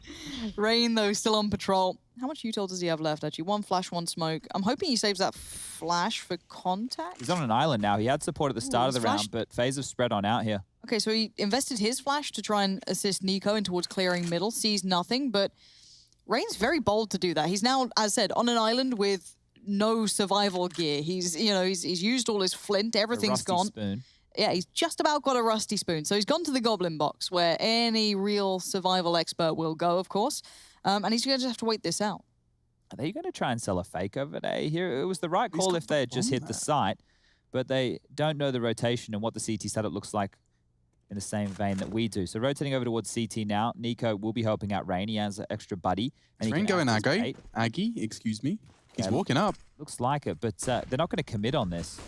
Rain, though, still on patrol. How much util does he have left, actually? 1 flash, 1 smoke. I'm hoping he saves that flash for contact.
He's on an island now. He had support at the start of the round, but FaZe have spread on out here.
Okay, so he invested his flash to try and assist Nico in towards clearing middle. Sees nothing, but Rain's very bold to do that. He's now, as I said, on an island with no survival gear. He's used all his flint. Everything's gone.
Spoon.
Yeah, he's just about got a rusty spoon. So he's gone to the Goblin box, where any real survival expert will go, of course. And he's going to have to wait this out.
Are they going to try and sell a fake over there here? It was the right call if they had just hit the site, but they don't know the rotation and what the CT setup looks like in the same vein that we do. So rotating over towards CT now, Nico will be helping out Rain. He has an extra buddy.
Is Rain going Aggie? Excuse me. He's walking up.
Looks like it, but they're not going to commit on this.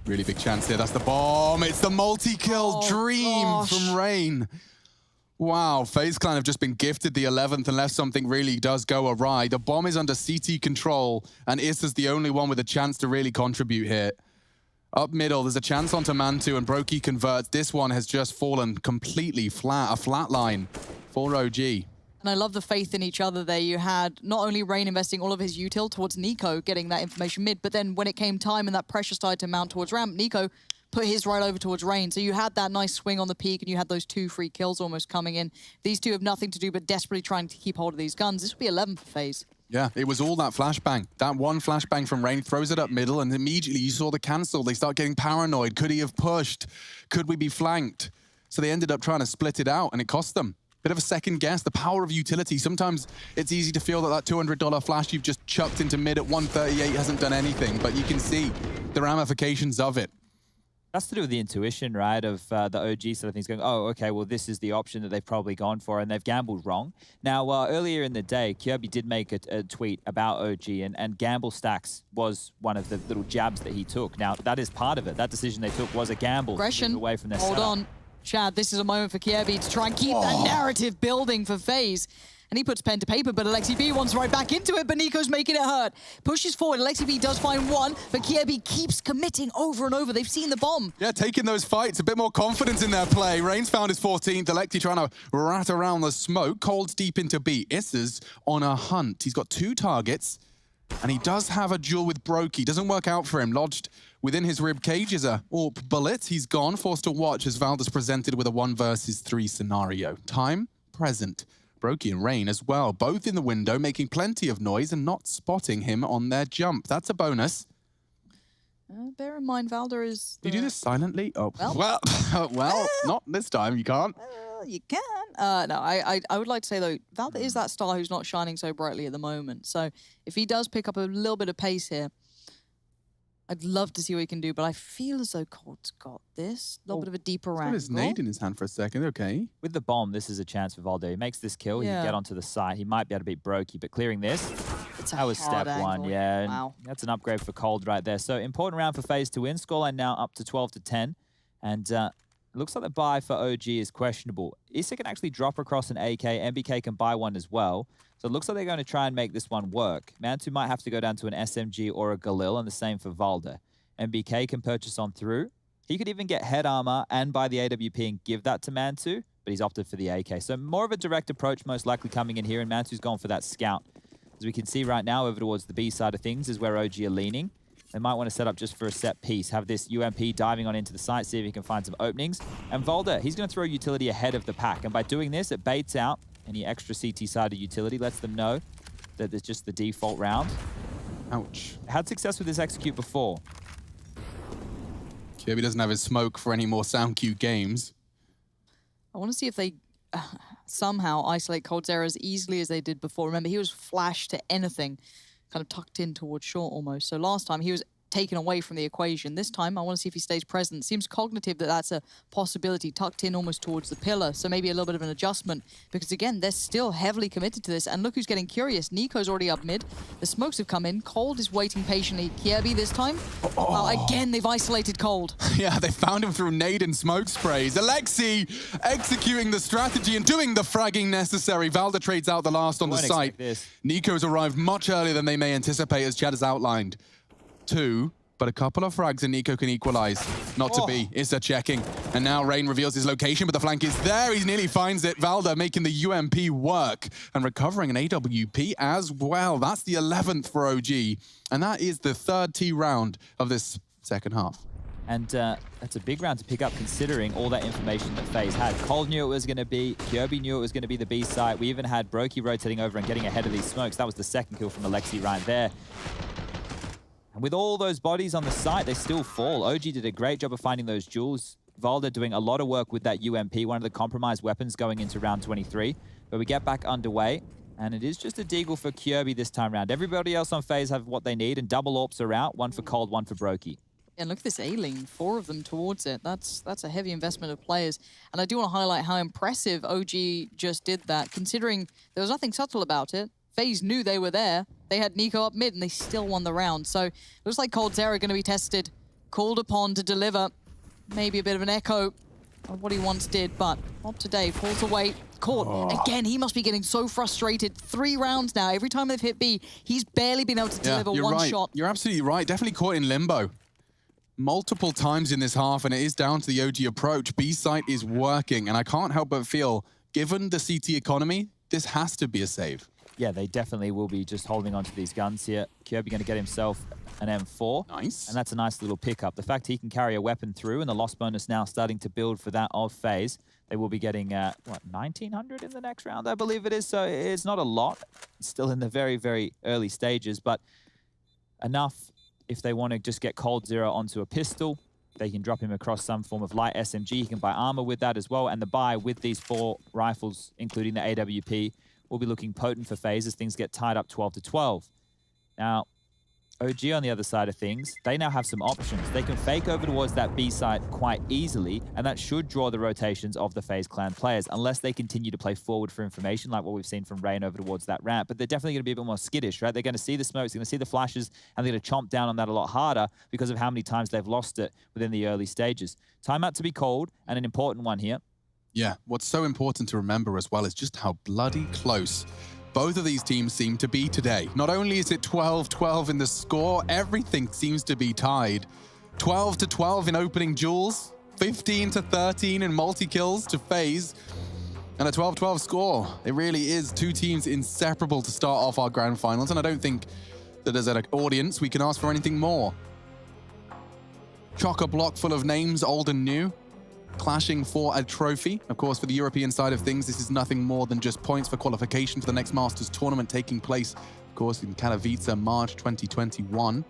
Really big chance here. That's the bomb. It's the multi-kill dream from Rain. Wow, FaZe Clan have just been gifted the 11th unless something really does go awry. The bomb is under CT control, and Issa's the only one with a chance to really contribute here. Up middle, there's a chance onto Mantu, and Brokey converts. This one has just fallen completely flat, a flat line for OG.
And I love the faith in each other there. You had not only Rain investing all of his util towards Nico, getting that information mid, but then when it came time and that pressure started to mount towards ramp, Nico put his right over towards Rain. So you had that nice swing on the peak, and you had those 2 free kills almost coming in. These two have nothing to do but desperately trying to keep hold of these guns. This will be 11 for FaZe.
Yeah, it was all that flashbang. That one flashbang from Rain throws it up middle, and immediately you saw the cancel. They start getting paranoid. Could he have pushed? Could we be flanked? So they ended up trying to split it out, and it cost them. Bit of a second guess, the power of utility. Sometimes it's easy to feel that $200 flash you've just chucked into mid at 138 hasn't done anything, but you can see the ramifications of it.
That's to do with the intuition, right, of the OG sort of things going, oh, okay, well, this is the option that they've probably gone for, and they've gambled wrong. Now, earlier in the day, Kirby did make a tweet about OG, and gamble stacks was one of the little jabs that he took. Now, that is part of it. That decision they took was a gamble to move away from their
Hold
setup.
on. Chad, this is a moment for Kirby to try and keep that narrative building for FaZe. And he puts pen to paper, but Alexi B wants right back into it, but Nico's making it hurt. Pushes forward, Alexi B does find one, but Kirby keeps committing over and over. They've seen the bomb.
Yeah, taking those fights, a bit more confidence in their play. Rain's found his 14th, Alexi trying to rat around the smoke. Cold's deep into B. Issa's on a hunt. He's got 2 targets, and he does have a duel with Brokey. Doesn't work out for him. Lodged within his rib cage is a AWP bullet. He's gone, forced to watch as Valdes presented with a 1 versus 3 scenario. Time, present. Brokey and Rain as well, both in the window, making plenty of noise and not spotting him on their jump. That's a bonus.
Bear in mind, Valder is...
Do you do this silently? Oh, well, not this time, you can't.
You can. No, I would like to say, though, Valder is that star who's not shining so brightly at the moment. So if he does pick up a little bit of pace here, I'd love to see what he can do, but I feel as though Cold's got this. A little bit of a deeper
He's got
round.
his nade in his hand for a second. Okay.
With the bomb, this is a chance for Valde. He makes this kill, he
Yeah.
can get onto the site. He might be able to beat Brokey, but clearing this,
It's a
that was
hard
step one.
angle.
Yeah, and
Wow.
that's an upgrade for Cold right there. So important round for FaZe to win. Scoreline now up to 12-10. And it looks like the buy for OG is questionable. Issa can actually drop across an AK. MBK can buy one as well. So it looks like they're going to try and make this one work. Mantu might have to go down to an SMG or a Galil, and the same for Valde. MBK can purchase on through. He could even get head armor and buy the AWP and give that to Mantu, but he's opted for the AK. So more of a direct approach most likely coming in here, and Mantu's gone for that scout. As we can see right now, over towards the B side of things is where OG are leaning. They might want to set up just for a set piece, have this UMP diving on into the site, see if he can find some openings. And Valde, he's going to throw utility ahead of the pack, and by doing this, it baits out any extra CT side of utility, lets them know that it's just the default round.
Ouch.
Had success with this execute before.
Kirby doesn't have his smoke for any more sound cue games.
I want to see if they somehow isolate Cold Zero as easily as they did before. Remember, he was flashed to anything, kind of tucked in towards short almost. So last time he was taken away from the equation. This time I want to see if he stays present. Seems cognitive that that's a possibility, tucked in almost towards the pillar. So maybe a little bit of an adjustment, because again, they're still heavily committed to this. And look who's getting curious. Nico's already up mid. The smokes have come in. Cold is waiting patiently. Kirby this time. Again, they've isolated Cold.
Yeah, they found him through nade and smoke sprays. Alexi executing the strategy and doing the fragging necessary. Valde trades out the last on the
Won't
site.
expect this.
Nico's arrived much earlier than they may anticipate, as Chad has outlined. 2, but a couple of frags and Nico can equalize. Not to be. Issa checking. And now Rain reveals his location, but the flank is there. He nearly finds it. Valde making the UMP work and recovering an AWP as well. That's the 11th for OG. And that is the third T round of this second half.
And that's a big round to pick up, considering all that information that FaZe had. Cold knew it was going to be, Kirby knew it was going to be the B site. We even had Brokey rotating over and getting ahead of these smokes. That was the second kill from Alexi right there. And with all those bodies on the site, they still fall. OG did a great job of finding those jewels. Valde doing a lot of work with that UMP, one of the compromised weapons going into round 23. But we get back underway, and it is just a deagle for Kirby this time round. Everybody else on FaZe have what they need, and double AWPs are out. One for Cold, one for Brokey.
And look at this A-lane, 4 of them towards it. That's a heavy investment of players. And I do want to highlight how impressive OG just did that, considering there was nothing subtle about it. FaZe knew they were there. They had Nico up mid, and they still won the round. So it looks like Cold Zero going to be tested, called upon to deliver. Maybe a bit of an echo of what he once did, but not today. Falls away. Caught. Again, he must be getting so frustrated. 3 rounds now. Every time they've hit B, he's barely been able to deliver
you're
one
right.
shot.
You're absolutely right. Definitely caught in limbo. Multiple times in this half, and it is down to the OG approach. B site is working, and I can't help but feel, given the CT economy, this has to be a save.
Yeah, they definitely will be just holding on to these guns here. Kirby going to get himself an M4.
Nice.
And that's a nice little pickup. The fact he can carry a weapon through, and the loss bonus now starting to build for that of FaZe. They will be getting, what, 1,900 in the next round, I believe it is. So it's not a lot. It's still in the very, very early stages, but enough if they want to just get Cold Zero onto a pistol. They can drop him across some form of light SMG. He can buy armor with that as well. And the buy with these 4 rifles, including the AWP, will be looking potent for FaZe as things get tied up 12-12. Now, OG on the other side of things, they now have some options. They can fake over towards that B site quite easily, and that should draw the rotations of the FaZe clan players, unless they continue to play forward for information, like what we've seen from Rain over towards that ramp. But they're definitely going to be a bit more skittish, right? They're going to see the smokes, they're going to see the flashes, and they're going to chomp down on that a lot harder because of how many times they've lost it within the early stages. Timeout to be called, and an important one here.
Yeah, what's so important to remember as well is just how bloody close both of these teams seem to be today. Not only is it 12-12 in the score, everything seems to be tied. 12-12 in opening duels, 15-13 in multi-kills to FaZe, and a 12-12 score. It really is 2 teams inseparable to start off our grand finals, and I don't think that as an audience we can ask for anything more. Chock-a-block full of names, old and new, clashing for a trophy. Of course, for the European side of things, this is nothing more than just points for qualification for the next Masters tournament taking place, of course, in Katowice, March 2021.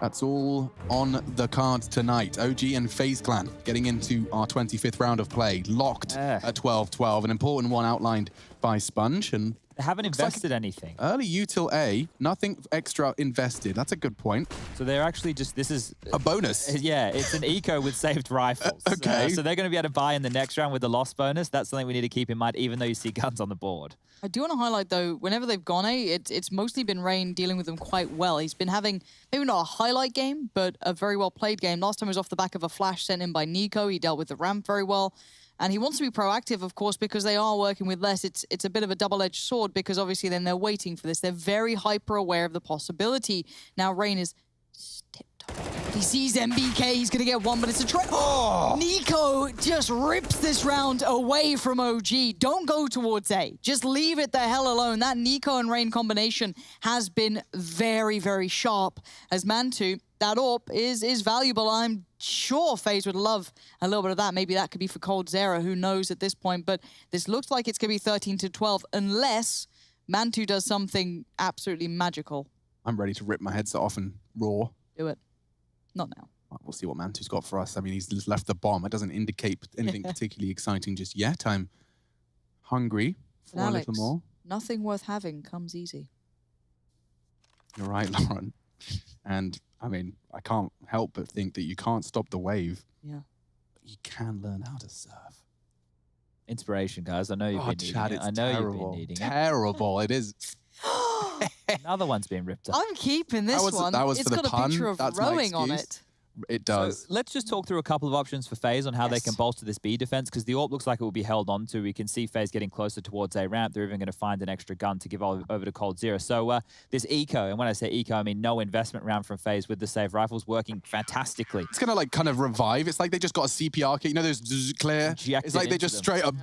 That's all on the cards tonight. OG and FaZe Clan getting into our 25th round of play, locked at 12-12. An important one outlined by Sponge, and
They haven't
Looks like
invested anything.
Early util A, nothing extra invested. That's a good point.
So they're actually just, this is...
A bonus.
Yeah, it's an eco with saved rifles.
Okay.
So they're going to be able to buy in the next round with the loss bonus. That's something we need to keep in mind, even though you see guns on the board.
I do want to highlight, though, whenever they've gone A, it's mostly been Rain dealing with them quite well. He's been having, maybe not a highlight game, but a very well-played game. Last time was off the back of a flash sent in by Nico. He dealt with the ramp very well. And he wants to be proactive, of course, because they are working with less. It's a bit of a double-edged sword because obviously then they're waiting for this. They're very hyper-aware of the possibility. Now Rain is tiptoe. He sees MBK, he's going to get one, but it's a try. Oh! Nico just rips this round away from OG. Don't go towards A. Just leave it the hell alone. That Nico and Rain combination has been very, very sharp. As Mantu, that AWP is valuable. I'm sure FaZe would love a little bit of that. Maybe that could be for Cold Zera. Who knows at this point? But this looks like it's going to be 13-12 unless Mantu does something absolutely magical.
I'm ready to rip my headset off and roar.
Do it. Not now.
We'll see what Mantu's got for us. I mean, he's just left the bomb. It doesn't indicate anything particularly exciting just yet. I'm hungry for a little more.
Nothing worth having comes easy.
You're right, Lauren. And, I mean, I can't help but think that you can't stop the wave.
Yeah.
But you can learn how to surf.
Inspiration, guys. I know you've been needing
Chad,
it.
it's
I know
terrible.
you've been needing
Terrible. It is.
Another one's being ripped up.
I'm keeping this one.
That was
it's
for the
got
pun.
a picture of
That's my
rowing on
excuse.
it.
It does.
So let's just talk through a couple of options for FaZe on how they
Yes.
can bolster this B defense, because the AWP looks like it will be held on to. We can see FaZe getting closer towards A ramp. They're even going to find an extra gun to give over to Cold Zera. So this eco, and when I say eco, I mean no investment round from FaZe with the save rifles working fantastically.
It's going to like kind of revive. It's like they just got a CPR kit. You know those clear?
Injected
It's like they
into
just
them.
straight up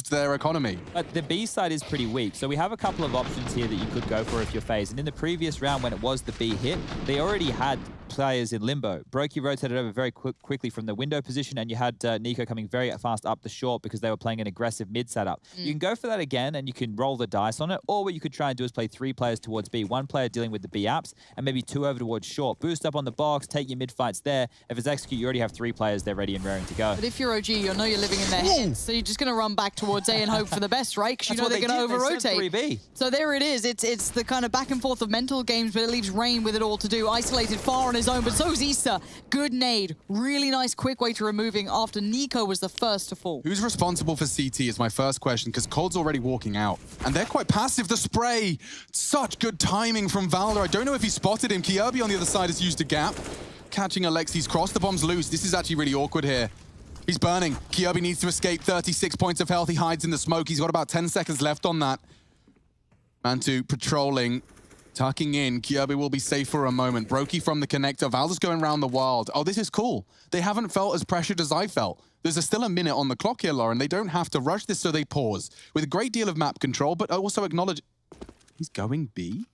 their economy.
But the B side is pretty weak, so we have a couple of options here that you could go for if you're FaZe. And in the previous round, when it was the B hit, they already had players in limbo. Brokey rotated over very quickly from the window position, and you had Nico coming very fast up the short because they were playing an aggressive mid setup. You can go for that again, and you can roll the dice on it, or what you could try and do is play 3 players towards B, 1 player dealing with the B apps, and maybe 2 over towards short. Boost up on the box, take your mid fights there. If it's execute, you already have 3 players there ready and raring to go.
But if you're OG, you know you're living in their heads, so you're just going to run back towards A and hope for the best, right? Because you know they're going to over-rotate.
3B.
So there it is. It's the kind of back and forth of mental games, but it leaves Rain with it all to do. Isolated far on his own, but so's Easter. Good nade. Really nice, quick way to removing after Nico was the first to fall.
Who's responsible for CT is my first question, because Cold's already walking out. And they're quite passive. The spray. Such good timing from Valder. I don't know if he spotted him. Kirby on the other side has used a gap. Catching Alexi's cross. The bomb's loose. This is actually really awkward here. He's burning. Kirby needs to escape. 36 points of health. He hides in the smoke. He's got about 10 seconds left on that. Mantu patrolling. Tucking in, Kirby will be safe for a moment. Brokey from the connector. Valder's going around the wild. Oh, this is cool. They haven't felt as pressured as I felt. There's still a minute on the clock here, Lauren. They don't have to rush this, so they pause. With a great deal of map control, but also acknowledge... He's going B?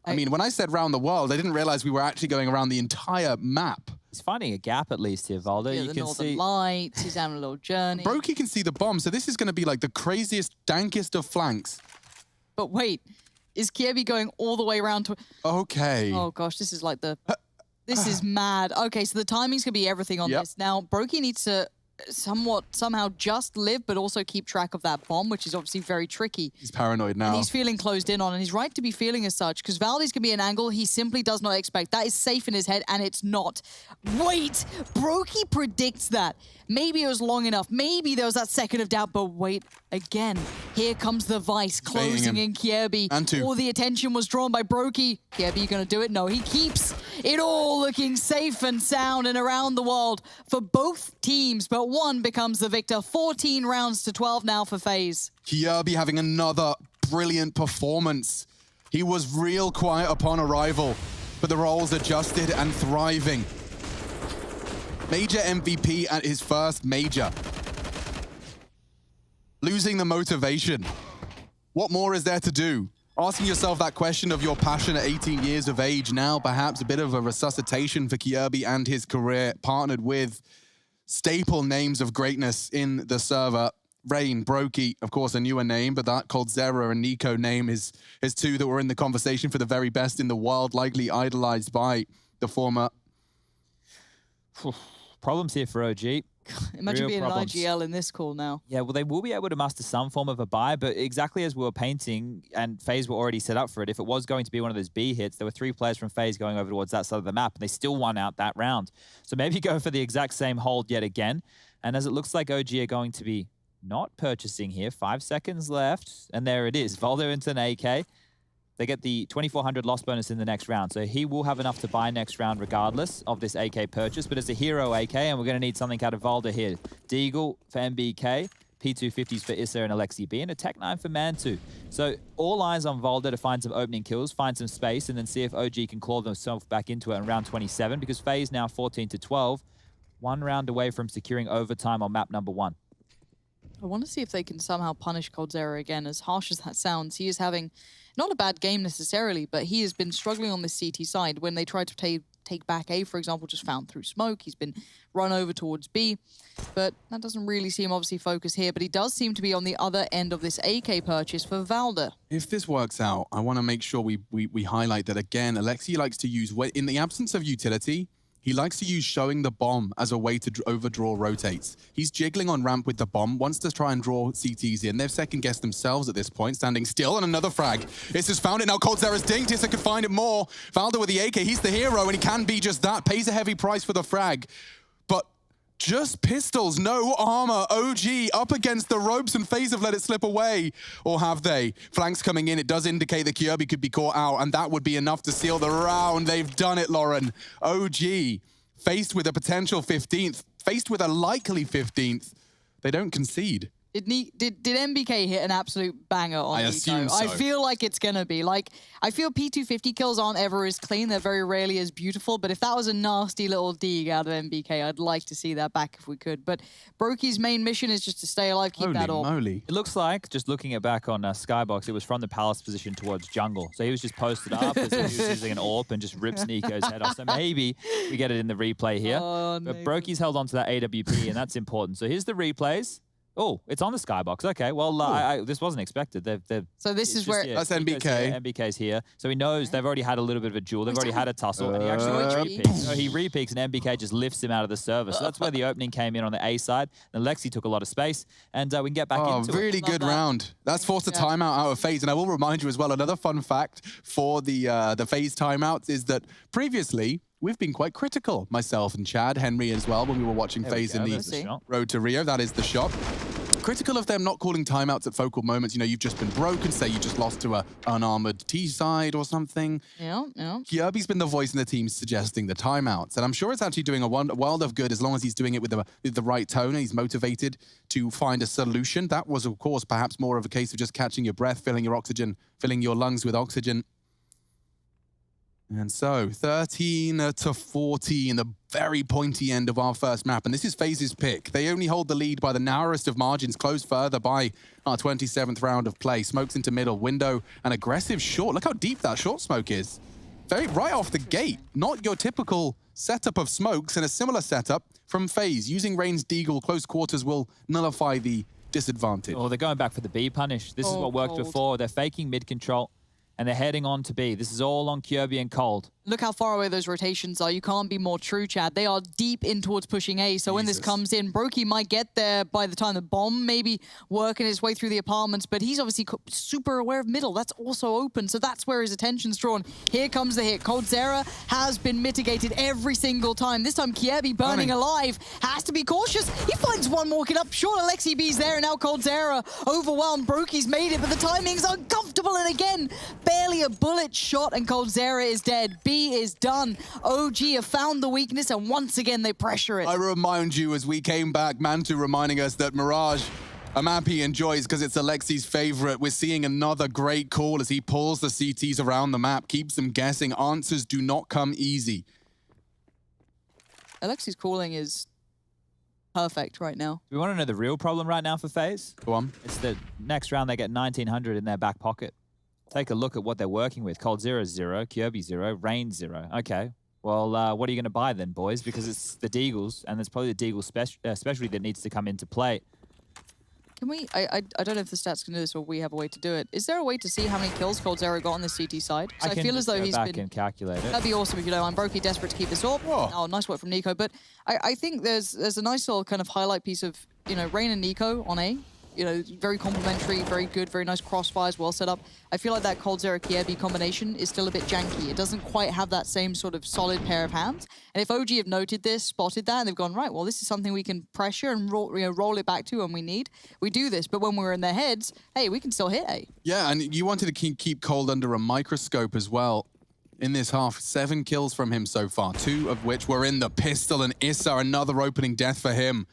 I mean, when I said round the world, I didn't realize we were actually going around the entire map.
He's finding a gap at least here, Valder.
Yeah,
You
the
can
Northern
see...
Lights, he's having a little journey.
Brokey can see the bomb, so this is going to be like the craziest, dankest of flanks.
But wait, is Kirby going all the way around to...
Okay.
Oh gosh, this is like the... This is mad. Okay, so the timing's going to be everything on this. Now, Brokey needs to somehow just live, but also keep track of that bomb, which is obviously very tricky.
He's paranoid now.
And he's feeling closed in on, and he's right to be feeling as such, because Valdi's going to be an angle he simply does not expect. That is safe in his head, and it's not. Wait! Brokey predicts that. Maybe it was long enough. Maybe there was that second of doubt, but wait, again. Here comes the Vice closing in Kierby.
And 2.
All the attention was drawn by Brokey. Kierby, you going to do it? No, he keeps it all looking safe and sound and around the world for both teams, but one becomes the victor. 14 rounds to 12 now for FaZe.
Kirby having another brilliant performance. He was real quiet upon arrival, but the roles adjusted and thriving. Major MVP at his first major. Losing the motivation. What more is there to do? Asking yourself that question of your passion at 18 years of age. Now perhaps a bit of a resuscitation for Kirby and his career, partnered with staple names of greatness in the server. Rain, Brokey, of course, a newer name, but that Cold Zera and Nico name is 2 that were in the conversation for the very best in the world, likely idolized by the former.
Problems here for OG.
Imagine
Real
being
problems.
an IGL in this call now.
Yeah, well, they will be able to muster some form of a buy, but exactly as we were painting, and FaZe were already set up for it, if it was going to be one of those B hits, there were 3 players from FaZe going over towards that side of the map, and they still won out that round. So maybe go for the exact same hold yet again. And as it looks like OG are going to be not purchasing here, 5 seconds left, and there it is. Valdo into an AK. They get the 2,400 loss bonus in the next round. So he will have enough to buy next round regardless of this AK purchase. But it's a hero AK, and we're going to need something out of Valda here. Deagle for MBK, P250s for Issa and Alexi B, and a Tech 9 for Mantu. So all eyes on Valda to find some opening kills, find some space, and then see if OG can claw themselves back into it in round 27, because FaZe now 14-12, 1 round away from securing overtime on map number 1.
I want to see if they can somehow punish coldzera again. As harsh as that sounds, he is having not a bad game necessarily, but he has been struggling on this CT side. When they tried to take back A, for example, just found through smoke. He's been run over towards B, but that doesn't really see him obviously focus here. But he does seem to be on the other end of this AK purchase for Valda.
If this works out, I want to make sure we highlight that again. Alexi likes to use, in the absence of utility, he likes to use showing the bomb as a way to overdraw rotates. He's jiggling on ramp with the bomb, wants to try and draw CTs in. They've second-guessed themselves at this point, standing still, and another frag. Issa's found it now. coldzera's dinked. Issa could find it more. Valda with the AK, he's the hero, and he can be just that. Pays a heavy price for the frag. But just pistols, no armor. OG up against the ropes, and FaZe have let it slip away. Or have they? Flanks coming in. It does indicate that Kirby could be caught out, and that would be enough to seal the round. They've done it, Lauren. OG, faced with a potential 15th, faced with a likely 15th, they don't concede.
Did MBK hit an absolute banger on
I
Nico?
assume so.
I feel like it's gonna be. Like, I feel P250 kills aren't ever as clean. They're very rarely as beautiful. But if that was a nasty little dig out of MBK, I'd like to see that back if we could. But Brokey's main mission is just to stay alive, keep that
Holy
orb.
moly.
It looks like, just looking it back on Skybox, it was from the palace position towards jungle. So he was just posted up as if he was using an AWP and just rips Nico's head off. So maybe we get it in the replay here.
Oh,
but
Nathan.
Brokey's held on to that AWP, and that's important. So here's the replays. Oh, it's on the Skybox. Okay, well, this wasn't expected.
So this is where...
That's
Nico's
MBK.
here, MBK's here. So he knows they've already had a little bit of a duel. They've already had a tussle, and he actually re-peeks. So he re-peeks, and MBK just lifts him out of the server. So that's where the opening came in on the A side. And Lexi took a lot of space, and we can get back into
really
it.
good round. That's forced a timeout out of FaZe. And I will remind you as well, another fun fact for the FaZe timeouts is that previously, we've been quite critical, myself and Chad, Henry as well, when we were watching FaZe in
There's the
the
shot.
Road to Rio. That is the shot. Critical of them not calling timeouts at focal moments. You know, you've just been broken, say you just lost to a unarmored T side or something.
Yeah.
Kirby's been the voice in the team suggesting the timeouts, and I'm sure it's actually doing a world of good as long as he's doing it with the right tone and he's motivated to find a solution. That was, of course, perhaps more of a case of just catching your breath, filling your oxygen, filling your lungs with oxygen. And so, 13-14, the very pointy end of our first map. And this is FaZe's pick. They only hold the lead by the narrowest of margins, closed further by our 27th round of play. Smokes into middle, window, an aggressive short. Look how deep that short smoke is. Right off the gate. Not your typical setup of smokes, and a similar setup from FaZe. Using Rain's Deagle, close quarters will nullify the disadvantage.
Oh, they're going back for the B punish. This is what worked
Cold.
before. They're faking mid control, and they're heading on to B. This is all on Kirby and Cold.
Look how far away those rotations are. You can't be more true, Chad. They are deep in towards pushing A. So when this comes in, Brokey might get there by the time the bomb maybe working its way through the apartments, but he's obviously super aware of middle. That's also open, so that's where his attention's drawn. Here comes the hit. coldzera has been mitigated every single time. This time, Kirby burning alive. Has to be cautious. He finds one walking up. Sure, Alexi B's there, and now coldzera overwhelmed. Brokey's made it, but the timing's uncomfortable, and again, barely a bullet shot, and coldzera is dead. B is done. OG have found the weakness, and once again, they pressure it.
I remind you, as we came back, Mantu reminding us that Mirage, a map he enjoys because it's Alexi's favorite. We're seeing another great call as he pulls the CTs around the map, keeps them guessing. Answers do not come easy.
Alexi's calling is perfect right now.
We want to know the real problem right now for FaZe.
Go on.
It's the next round they get 1,900 in their back pocket. Take a look at what they're working with. coldzera 0, Kirby 0, Rain 0. Okay, well, what are you going to buy then, boys? Because it's the Deagles, and it's probably the Deagle specialty that needs to come into play.
Can we, I don't know if the stats can do this or we have a way to do it. Is there a way to see how many kills coldzera got on the CT side? 'Cause I
can
feel as though
go
he's
back
been...
and calculate it.
That'd be awesome if you don't mind. Brokey desperate to keep this up.
Oh.
Oh, nice work from Nico. But I think there's a nice little kind of highlight piece of, you know, Rain and Nico on A. You know, very complimentary, very good, very nice crossfires, well set up. I feel like that coldzera Kiebi combination is still a bit janky. It doesn't quite have that same sort of solid pair of hands. And if OG have noted this, spotted that, and they've gone, right, well, this is something we can pressure and roll it back to when we need. We do this, but when we're in their heads, hey, we can still hit A.
Yeah, and you wanted to keep Cold under a microscope as well. In this half, 7 kills from him so far, 2 of which were in the pistol, and Issa, another opening death for him.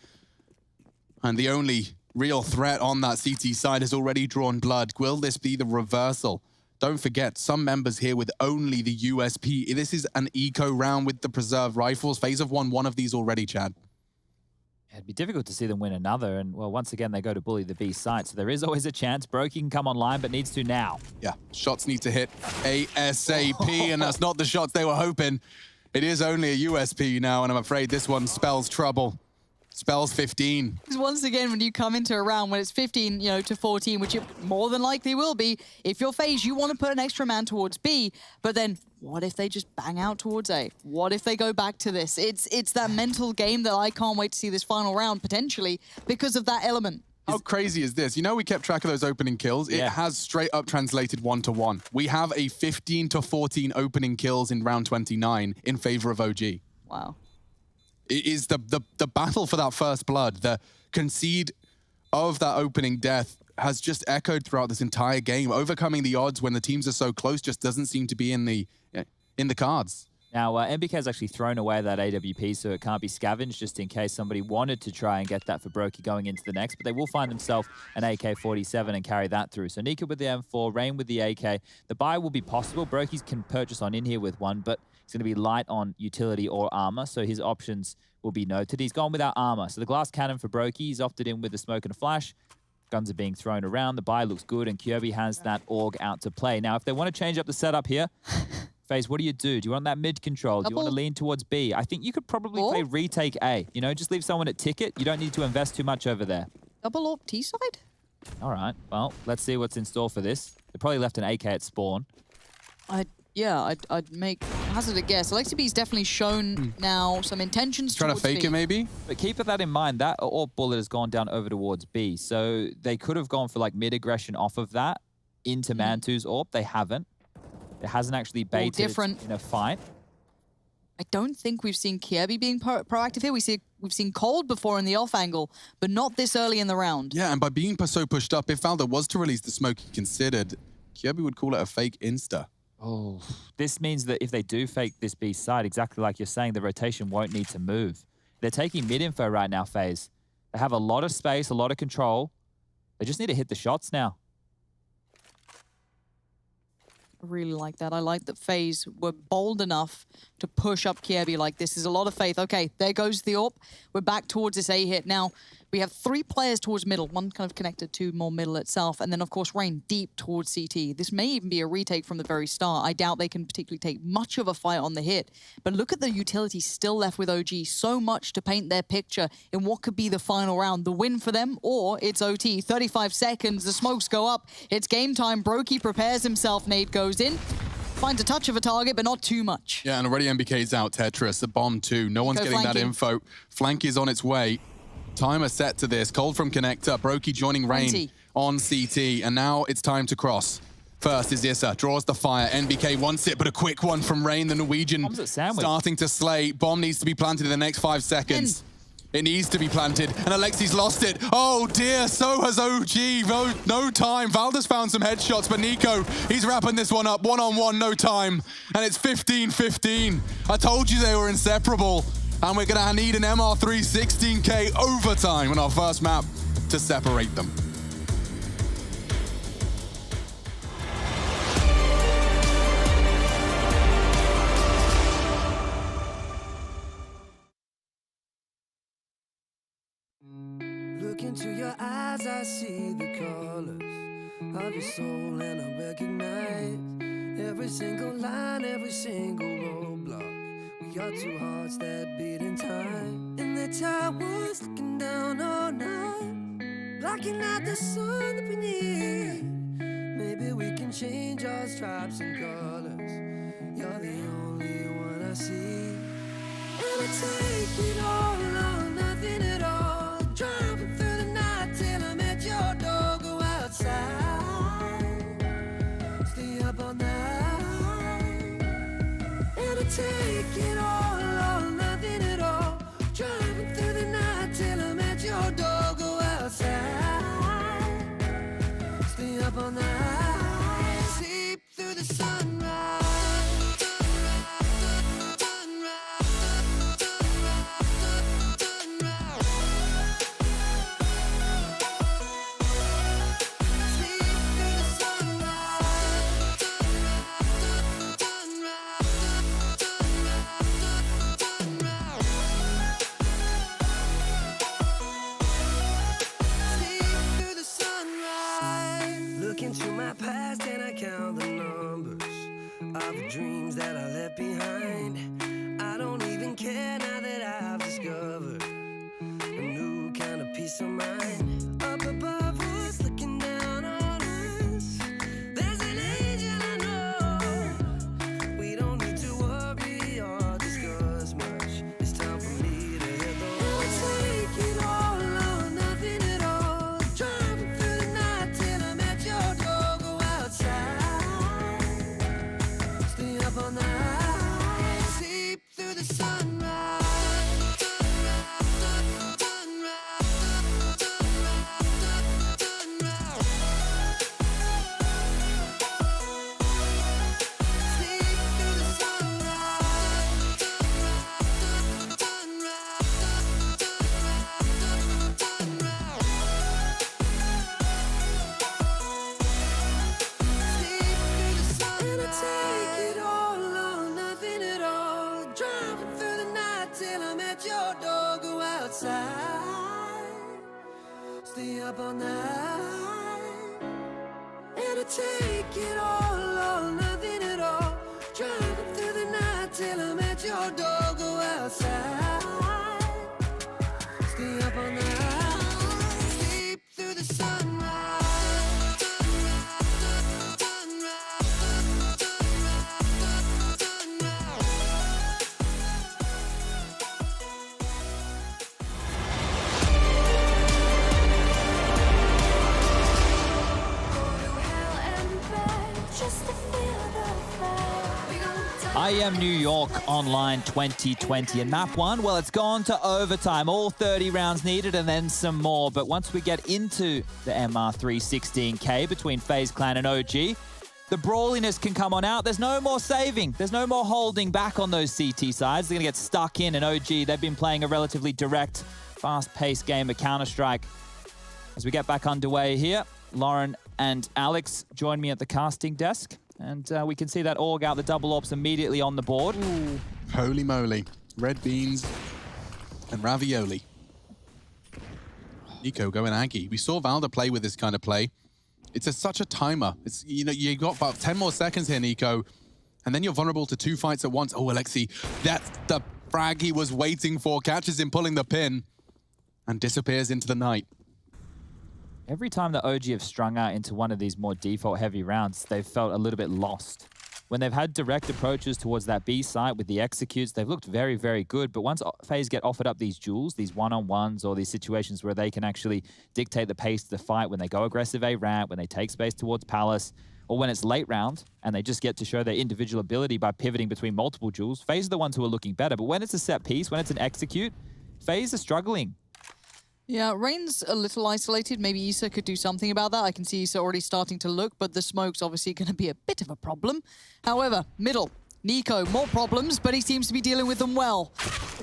And the only real threat on that CT side has already drawn blood. Will this be the reversal? Don't forget, some members here with only the USP. This is an eco round with the preserved rifles. FaZe have won one of these already, Chad.
It'd be difficult to see them win another. And, well, once again, they go to bully the B site. So there is always a chance. Brokey can come online, but needs to now.
Yeah, shots need to hit ASAP, and that's not the shots they were hoping. It is only a USP now, and I'm afraid this one spells trouble. Spells 15.
Because once again, when you come into a round when it's 15, you know, to 14, which it more than likely will be, if you're FaZe, you want to put an extra man towards B, but then what if they just bang out towards A? What if they go back to this? It's that mental game that I can't wait to see this final round, potentially, because of that element.
How crazy is this? You know, we kept track of those opening kills.
Yeah.
It has straight up translated 1-to-1. We have a 15 to 14 opening kills in round 29 in favor of OG.
Wow.
It is the battle for that first blood. The concede of that opening death has just echoed throughout this entire game. Overcoming the odds when the teams are so close just doesn't seem to be in the cards.
Now, MBK has actually thrown away that AWP, so it can't be scavenged just in case somebody wanted to try and get that for Brokey going into the next, but they will find themselves an AK-47 and carry that through. So Nika with the M4, Rain with the AK. The buy will be possible. Brokey's can purchase on in here with one, but he's going to be light on utility or armor, so his options will be noted. He's gone without armor. So the glass cannon for Brokey, he's opted in with a smoke and a flash. Guns are being thrown around. The buy looks good, and Kirby has that AUG out to play. Now, if they want to change up the setup here, FaZe, what do you do? Do you want that mid control? Do you want to lean towards B? I think you could probably play retake A. You know, just leave someone at ticket. You don't need to invest too much over there.
Double AWP T side?
All right. Well, let's see what's in store for this. They probably left an AK at spawn.
I'd make hazard a guess. Alexibi's definitely shown now some intentions
Trying to fake
B.
it, maybe?
But keep that in mind, that AWP bullet has gone down over towards B. So they could have gone for like mid-aggression off of that into Man2's AWP. They haven't. It hasn't actually baited in a fight.
I don't think we've seen Kirby being proactive here. We've seen Cold before in the off angle, but not this early in the round.
Yeah, and by being so pushed up, if Valda was to release the smoke he considered, Kirby would call it a fake insta.
Oh, this means that if they do fake this B side, exactly like you're saying, the rotation won't need to move. They're taking mid-info right now, FaZe. They have a lot of space, a lot of control. They just need to hit the shots now.
I really like that. I like that FaZe were bold enough to push up Kirby like this. Is a lot of faith. Okay, there goes the AWP. We're back towards this A hit. Now, we have 3 players towards middle, one kind of connected to more middle itself, and then, of course, Rain deep towards CT. This may even be a retake from the very start. I doubt they can particularly take much of a fight on the hit, but look at the utility still left with OG. So much to paint their picture in what could be the final round. The win for them, or it's OT. 35 seconds, the smokes go up. It's game time. Brokey prepares himself. Nade goes in. Finds a touch of a target, but not too much.
Yeah, and already MBK's out, Tetris. The bomb too. No one's getting that info. Flank is on its way. Timer set to this. Cold from connector. Brokey joining Rain on CT. And now it's time to cross. First is Issa. Draws the fire. NBK wants it, but a quick one from Rain, the Norwegian. Starting to slay. Bomb needs to be planted in the next 5 seconds. It needs to be planted, and Alexi's lost it. Oh dear, so has OG. No time. Valda's found some headshots, but Nico, he's wrapping this one up. 1-on-1, no time. And it's 15-15. I told you they were inseparable. And we're gonna need an MR3 16K overtime on our first map to separate them.
Look into your eyes, I see the colors of your soul, and I recognize every single line, every single roadblock. We are 2 hearts that beat in time, and the tide was looking down all night. blocking out the sun that we need. Maybe we can change our stripes and colors. You're the only one I see. And I take it all or nothing at all. Driving through the night till I'm at your door. Go outside, stay up all night. And I take it all or nothing at all. Driving through the night till I'm at your door. Go outside, stay up all night. Sleep through the sunrise. Into my past and I count the numbers of the dreams that I left behind. I don't even care now that I've discovered a new kind of peace of mind. Up above us, looking down on us, there's an angel I know. We don't need to worry or discuss much. It's time for me to hit the road. Take it all or nothing at all. Driving through the night till I'm at your door. Go outside, stay up all night. Sleep through the sunrise. Take it all or nothing at all. Driving through the night till I'm at your door. Go outside, stay up all night. And I take it all or nothing at all. Driving through the night till I'm at your door. Go outside, stay up all night. Sleep through the sunrise.
IEM New York Online 2020. And map one, well, it's gone to overtime. All 30 rounds needed and then some more. But once we get into the MR316K between FaZe Clan and OG, the brawliness can come on out. There's no more saving. There's no more holding back on those CT sides. They're going to get stuck in. And OG, they've been playing a relatively direct, fast-paced game of Counter-Strike. As we get back underway here, Lauren and Alex join me at the casting desk. And we can see that AUG out the double ops immediately on the board.
Ooh. Holy moly. Red beans and ravioli. Nico going Aggie. We saw Valda play with this kind of play. It's such a timer. It's, you know, you got about 10 more seconds here, Nico. And then you're vulnerable to 2 fights at once. Oh, Alexi, that's the frag he was waiting for. Catches him pulling the pin and disappears into the night.
Every time the OG have strung out into one of these more default-heavy rounds, they've felt a little bit lost. When they've had direct approaches towards that B site with the executes, they've looked very, very good. But once FaZe get offered up these duels, these one-on-ones, or these situations where they can actually dictate the pace of the fight, when they go aggressive A-ramp, when they take space towards Palace, or when it's late round and they just get to show their individual ability by pivoting between multiple duels, FaZe are the ones who are looking better. But when it's a set piece, when it's an execute, FaZe are struggling.
Yeah, Rain's a little isolated. Maybe Issa could do something about that. I can see Issa already starting to look, but the smoke's obviously going to be a bit of a problem. However, middle, Nico, more problems, but he seems to be dealing with them well.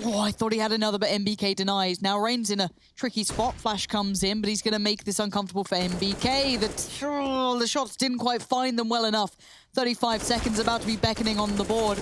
Oh, I thought he had another, but MBK denies. Now Rain's in a tricky spot. Flash comes in, but he's going to make this uncomfortable for MBK. The shots didn't quite find them well enough. 35 seconds about to be beckoning on the board.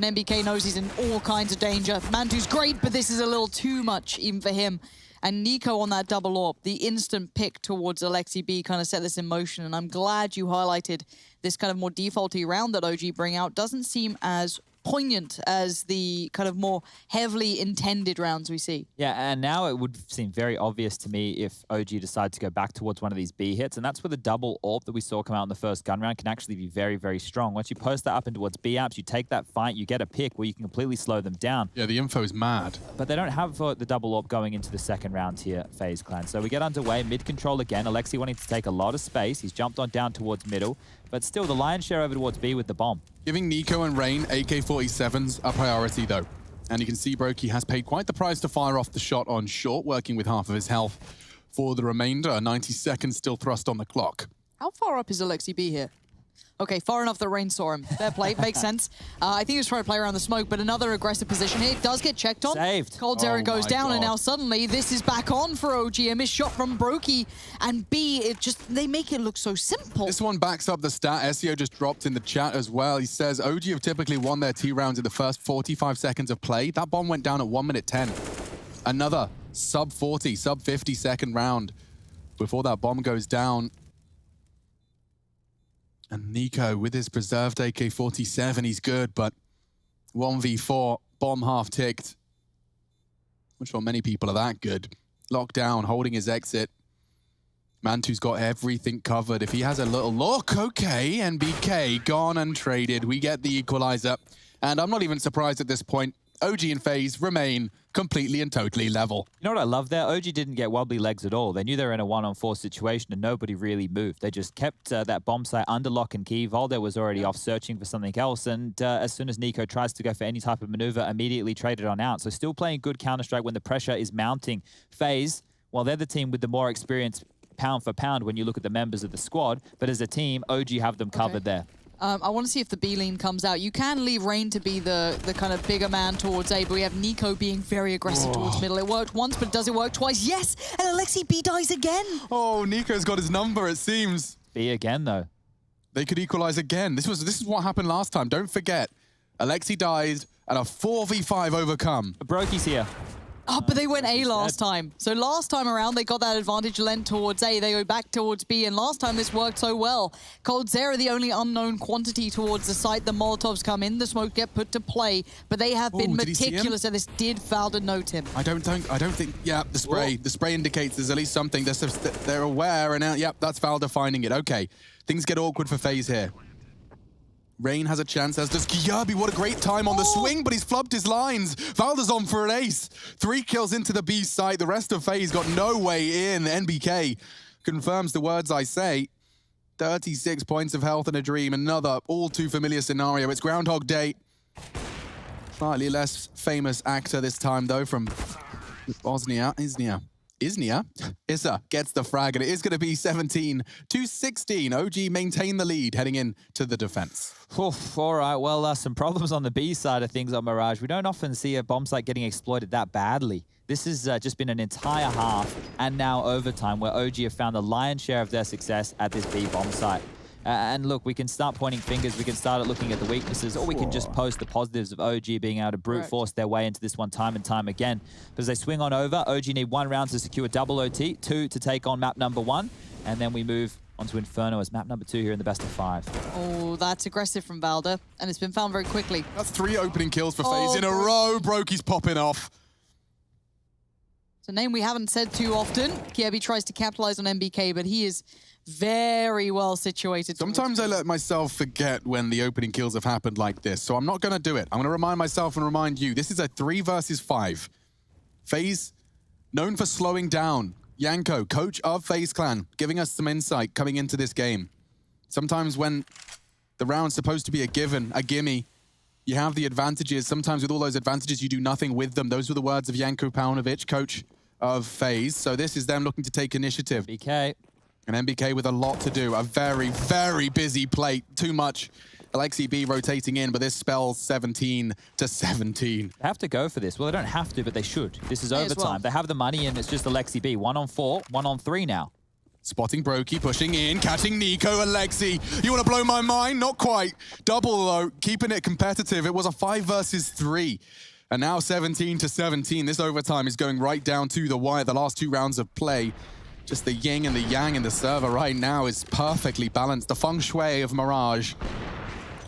And MBK knows he's in all kinds of danger. Mantu's great, but this is a little too much even for him. And Nico on that double AWP, the instant pick towards Alexi B kind of set this in motion. And I'm glad you highlighted this kind of more defaulty round that OG bring out. Doesn't seem as poignant as the kind of more heavily intended rounds we see.
Yeah, and now it would seem very obvious to me if OG decide to go back towards one of these B hits, and that's where the double AWP that we saw come out in the first gun round can actually be very, very strong. Once you post that up in towards B apps, you take that fight, you get a pick where you can completely slow them down.
Yeah, the info is mad.
But they don't have the double AWP going into the second round here, FaZe Clan. So we get underway, mid control again. Alexi wanting to take a lot of space. He's jumped on down towards middle, but still the lion's share over towards B with the bomb.
Giving Nico and Rain AK-47s a priority, though. And you can see Brokey has paid quite the price to fire off the shot on short, working with half of his health. For the remainder, 90 seconds still thrust on the clock.
How far up is Alexi B here? Okay, far enough that Rain saw him. Fair play, makes sense. I think he was trying to play around the smoke, but another aggressive position here. It does get checked on.
Saved.
coldzera goes
my
down, and
God.
now suddenly this is back on for OG. A missed shot from Brokey, and B, it just, they make it look so simple.
This one backs up the stat. SEO just dropped in the chat as well. He says OG have typically won their T rounds in the first 45 seconds of play. That bomb went down at 1 minute 10. Another sub 40, sub 50 second round before that bomb goes down. And Nico with his preserved AK-47, he's good, but 1v4, bomb half ticked. I'm sure many people are that good. Locked down, holding his exit. Mantu's got everything covered. If he has a little look, okay, NBK gone and traded. We get the equalizer. And I'm not even surprised at this point. OG and FaZe remain completely and totally level.
You know what I love there? OG didn't get wobbly legs at all. They knew they were in a 1-on-4 situation and nobody really moved. They just kept that bomb site under lock and key. Valde was already off searching for something else. And as soon as Nico tries to go for any type of maneuver, immediately traded on out. So still playing good Counter-Strike when the pressure is mounting. FaZe, well, they're the team with the more experience pound for pound when you look at the members of the squad. But as a team, OG have them covered there.
I want to see if the B lean comes out. You can leave Rain to be the kind of bigger man towards A, but we have Nico being very aggressive towards middle. It worked once, but does it work twice? Yes! And Alexi B dies again!
Oh, Nico's got his number, it seems.
B again, though.
They could equalize again. This is what happened last time. Don't forget, Alexi died and a 4v5 overcome.
Brokey's here.
Oh, but they went A last time. So last time around, they got that advantage lent towards A. They go back towards B, and last time this worked so well. coldzera, the only unknown quantity towards the site. The Molotovs come in, the smoke get put to play, but they have been
did he see him?
meticulous, and this did Valda note him.
I don't think, yeah, the spray. The spray indicates there's at least something. They're aware, and yep, that's Valda finding it. Okay, things get awkward for FaZe here. Rain has a chance, as does Kiyabi. What a great time on the swing, but he's flubbed his lines. Valda's on for an ace. 3 kills into the B site. The rest of FaZe got no way in. NBK confirms the words I say. 36 points of health in a dream. Another all too familiar scenario. It's Groundhog Day. Slightly less famous actor this time, though, from Bosnia. Issa gets the frag, and it is going to be 17-16. OG maintain the lead heading in to the defense.
Oof, all right, well, some problems on the B side of things on Mirage. We don't often see a bomb site getting exploited that badly. This has just been an entire half and now overtime where OG have found the lion's share of their success at this B bomb site. And look, we can start pointing fingers, we can start looking at the weaknesses, or we can just post the positives of OG being able to brute force their way into this one time and time again. But as they swing on over, OG need 1 round to secure double OT, 2 to take on map number 1, and then we move onto Inferno as map number 2 here in the best of 5.
Oh, that's aggressive from Valda, and it's been found very quickly.
That's 3 opening kills for FaZe in a row. Brokey's popping off.
It's a name we haven't said too often. Kiebi tries to capitalize on NBK, but he is very well situated.
Sometimes I let myself forget when the opening kills have happened like this, so I'm not going to do it. I'm going to remind myself and remind you, this is a 3 versus 5. FaZe, known for slowing down. Yanko, coach of FaZe Clan, giving us some insight coming into this game. Sometimes when the round's supposed to be a given, a gimme, you have the advantages. Sometimes with all those advantages, you do nothing with them. Those were the words of Yanko Paunovic, coach of FaZe. So this is them looking to take initiative.
BK.
And NBK with a lot to do. A very, very busy plate. Too much. Alexi B rotating in, but this spells 17-17.
They have to go for this. Well, they don't have to, but they should. This is overtime.
well.
They have the money, and it's just Alexi B. 1-on-4, 1-on-3 now.
Spotting Brokey, pushing in, catching Nico, Alexi. You want to blow my mind? Not quite. Double, though, keeping it competitive. It was a 5 versus 3. And now 17-17. This overtime is going right down to the wire. The last 2 rounds of play. Just the yin and the yang in the server right now is perfectly balanced. The feng shui of Mirage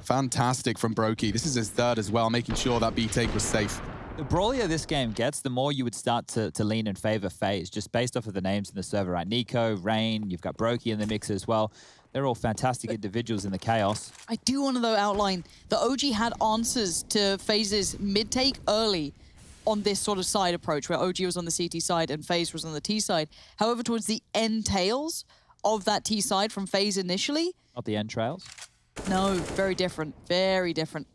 Fantastic from Brokey. This is his third as well, making sure that B take was safe.
The brawlier this game gets, the more you would start to lean in favor FaZe, just based off of the names in the server, right? Nico, Rain, you've got Brokey in the mix as well. They're all fantastic individuals in the chaos.
I do want to, though, outline the OG had answers to FaZe's mid-take early on this sort of side approach, where OG was on the CT side and FaZe was on the T side. However, towards the end tails of that T side from FaZe initially...
Not the end trails?
No, very different. Very different.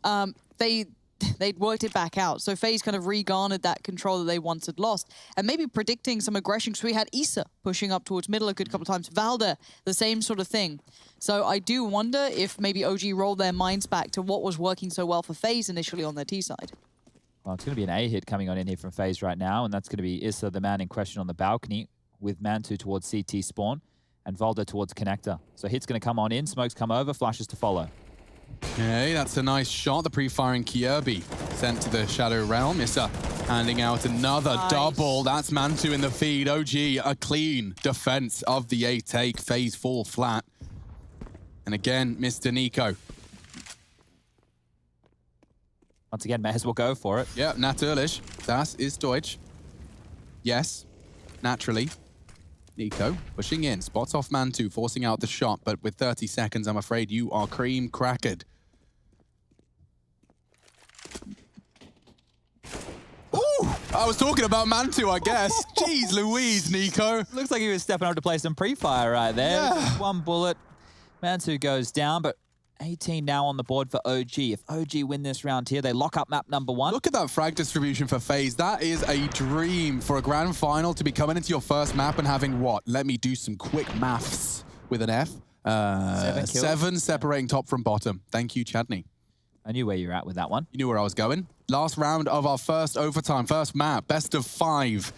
They'd worked it back out. So FaZe kind of regarnered that control that they once had lost. And maybe predicting some aggression, because we had Issa pushing up towards middle a good couple of times. Valda, the same sort of thing. So I do wonder if maybe OG rolled their minds back to what was working so well for FaZe initially on their T side.
Well, it's going to be an A hit coming on in here from FaZe right now, and that's going to be Issa, the man in question on the balcony, with Mantu towards CT spawn, and Valda towards connector. So hit's going to come on in, smokes come over, flashes to follow.
Okay, that's a nice shot. The pre-firing Kirby sent to the Shadow Realm. Issa handing out another double. That's Mantu in the feed. OG, a clean defense of the A take. FaZe fall flat. And again, Mr. Nico.
Once again, Mehes will go for it.
Yeah, natürlich. Das ist Deutsch. Yes, naturally. Nico pushing in, spots off Mantu, forcing out the shot, but with 30 seconds, I'm afraid you are cream crackered. Ooh, I was talking about Mantu, I guess. Jeez Louise, Nico.
Looks like he was stepping up to play some pre-fire right there.
Yeah.
One bullet. Mantu goes down, but 18 now on the board for OG. If OG win this round here, they lock up map number 1.
Look at that frag distribution for FaZe. That is a dream for a grand final to be coming into your first map and having what? Let me do some quick maths with an F. 7 separating top from bottom. Thank you, Chadney.
I knew where you were at with that one.
You knew where I was going. Last round of our first overtime, first map, best of 5.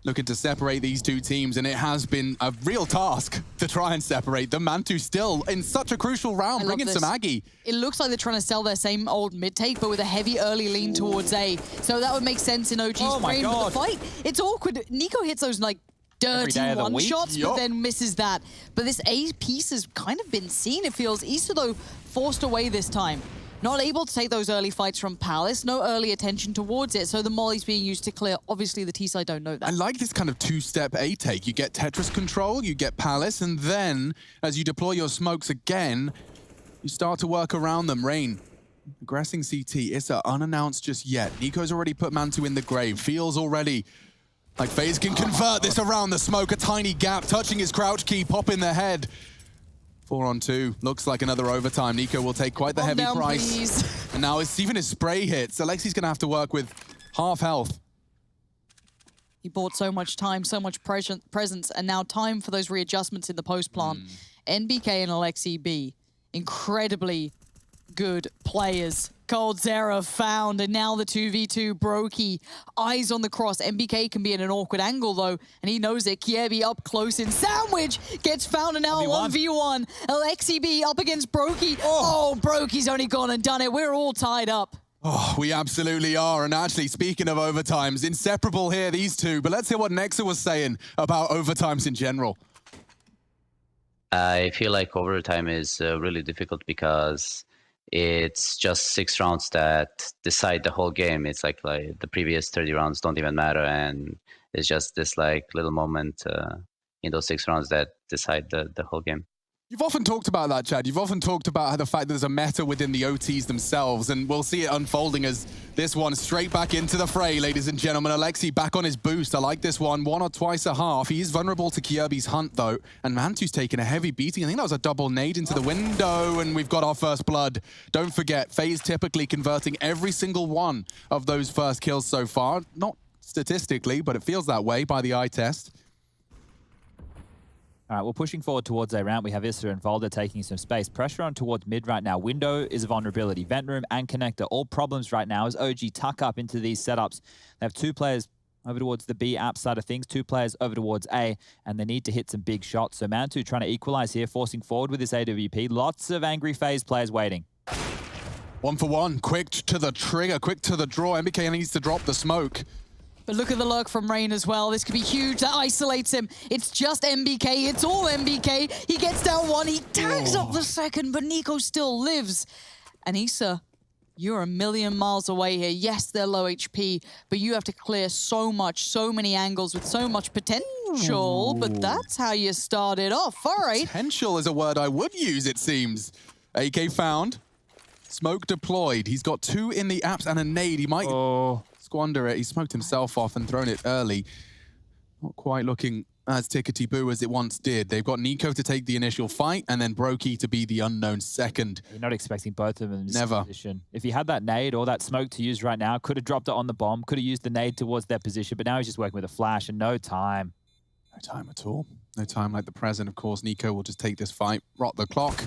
Looking to separate these two teams, and it has been a real task to try and separate them. Mantu still in such a crucial round, bringing some Aggie.
It looks like they're trying to sell their same old mid-take, but with a heavy early lean towards A. So that would make sense in OG's frame. But the fight, it's awkward. Nico hits those, like, dirty one-shots, but then misses that. But this A piece has kind of been seen, it feels. Issa, though, forced away this time. Not able to take those early fights from Palace, no early attention towards it, so the molly's being used to clear. Obviously, the T-side don't know that.
I like this kind of two-step A take. You get Tetris control, you get Palace, and then, as you deploy your smokes again, you start to work around them. Rain, aggressing CT. Issa, unannounced just yet. Nico's already put Mantu in the grave. Feels already like FaZe can convert this around the smoke. A tiny gap, touching his crouch key, pop in the head. 4 on 2. Looks like another overtime. Nico will take quite the heavy price. Please. And now it's even his spray hits. Alexi's going to have to work with half health.
He bought so much time, so much presence, and now time for those readjustments in the post plant. NBK and Alexi B, incredibly good players. Coldzera found, and now the 2v2 Brokey. Eyes on the cross. MBK can be in an awkward angle, though, and he knows it. Kiebi up close in sandwich. Gets found, and now 1v1. Alexi B up against Brokey. Oh, Brokey's only gone and done it. We're all tied up.
Oh, we absolutely are. And actually, speaking of overtimes, inseparable here, these two. But let's hear what Nexa was saying about overtimes in general.
I feel like overtime is really difficult because it's just 6 rounds that decide the whole game. It's like the previous 30 rounds don't even matter, and it's just this like little moment in those 6 rounds that decide the whole game.
You've often talked about that, Chad. You've often talked about the fact that there's a meta within the OTs themselves, and we'll see it unfolding as this one straight back into the fray, ladies and gentlemen. Alexi back on his boost. I like this one. 1 or twice a half. He is vulnerable to Kirby's hunt, though, and Mantu's taken a heavy beating. I think that was a double nade into the window, and we've got our first blood. Don't forget, FaZe typically converting every single one of those first kills so far. Not statistically, but it feels that way by the eye test.
All right, we're pushing forward towards a ramp. We have Issa and Valda taking some space. Pressure on towards mid right now. Window is a vulnerability. Vent room and connector, all problems right now as OG tuck up into these setups. They have 2 players over towards the B app side of things, 2 players over towards A, and they need to hit some big shots. So Mantu trying to equalize here, forcing forward with this AWP. Lots of angry FaZe players waiting.
1 for 1. Quick to the trigger, quick to the draw. MBK needs to drop the smoke.
But look at the lurk from Rain as well. This could be huge. That isolates him. It's just MBK. It's all MBK. He gets down 1. He tags up the second, but Nico still lives. And Issa, you're a million miles away here. Yes, they're low HP, but you have to clear so many angles with so much potential. But that's how you started off. All right.
Potential is a word I would use, it seems. AK found. Smoke deployed. He's got 2 in the apps and a nade. He might squander it. He smoked himself off and thrown it early. Not quite looking as tickety-boo as it once did. They've got Nico to take the initial fight and then Brokey to be the unknown second.
You're not expecting both of them in this
Never.
position. If he had that nade or that smoke to use right now, could have dropped it on the bomb, could have used the nade towards their position, but now he's just working with a flash and no time.
No time at all. No time like the present. Of course, Nico will just take this fight, rot the clock.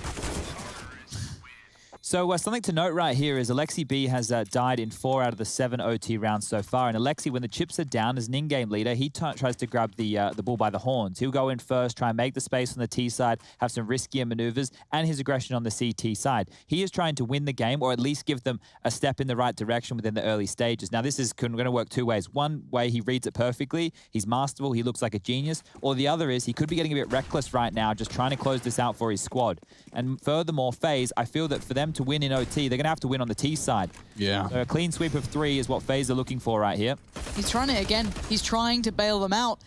So something to note right here is Alexi B has died in 4 out of the 7 OT rounds so far. And Alexi, when the chips are down as an in-game leader, he tries to grab the bull by the horns. He'll go in first, try and make the space on the T side, have some riskier maneuvers, and his aggression on the CT side. He is trying to win the game, or at least give them a step in the right direction within the early stages. Now, this is going to work 2 ways. One way, he reads it perfectly. He's masterful. He looks like a genius. Or the other is he could be getting a bit reckless right now, just trying to close this out for his squad. And furthermore, FaZe, I feel that for them to win in OT, they're going to have to win on the T side.
Yeah.
So a clean sweep of 3 is what FaZe are looking for right here.
He's trying it again. He's trying to bail them out.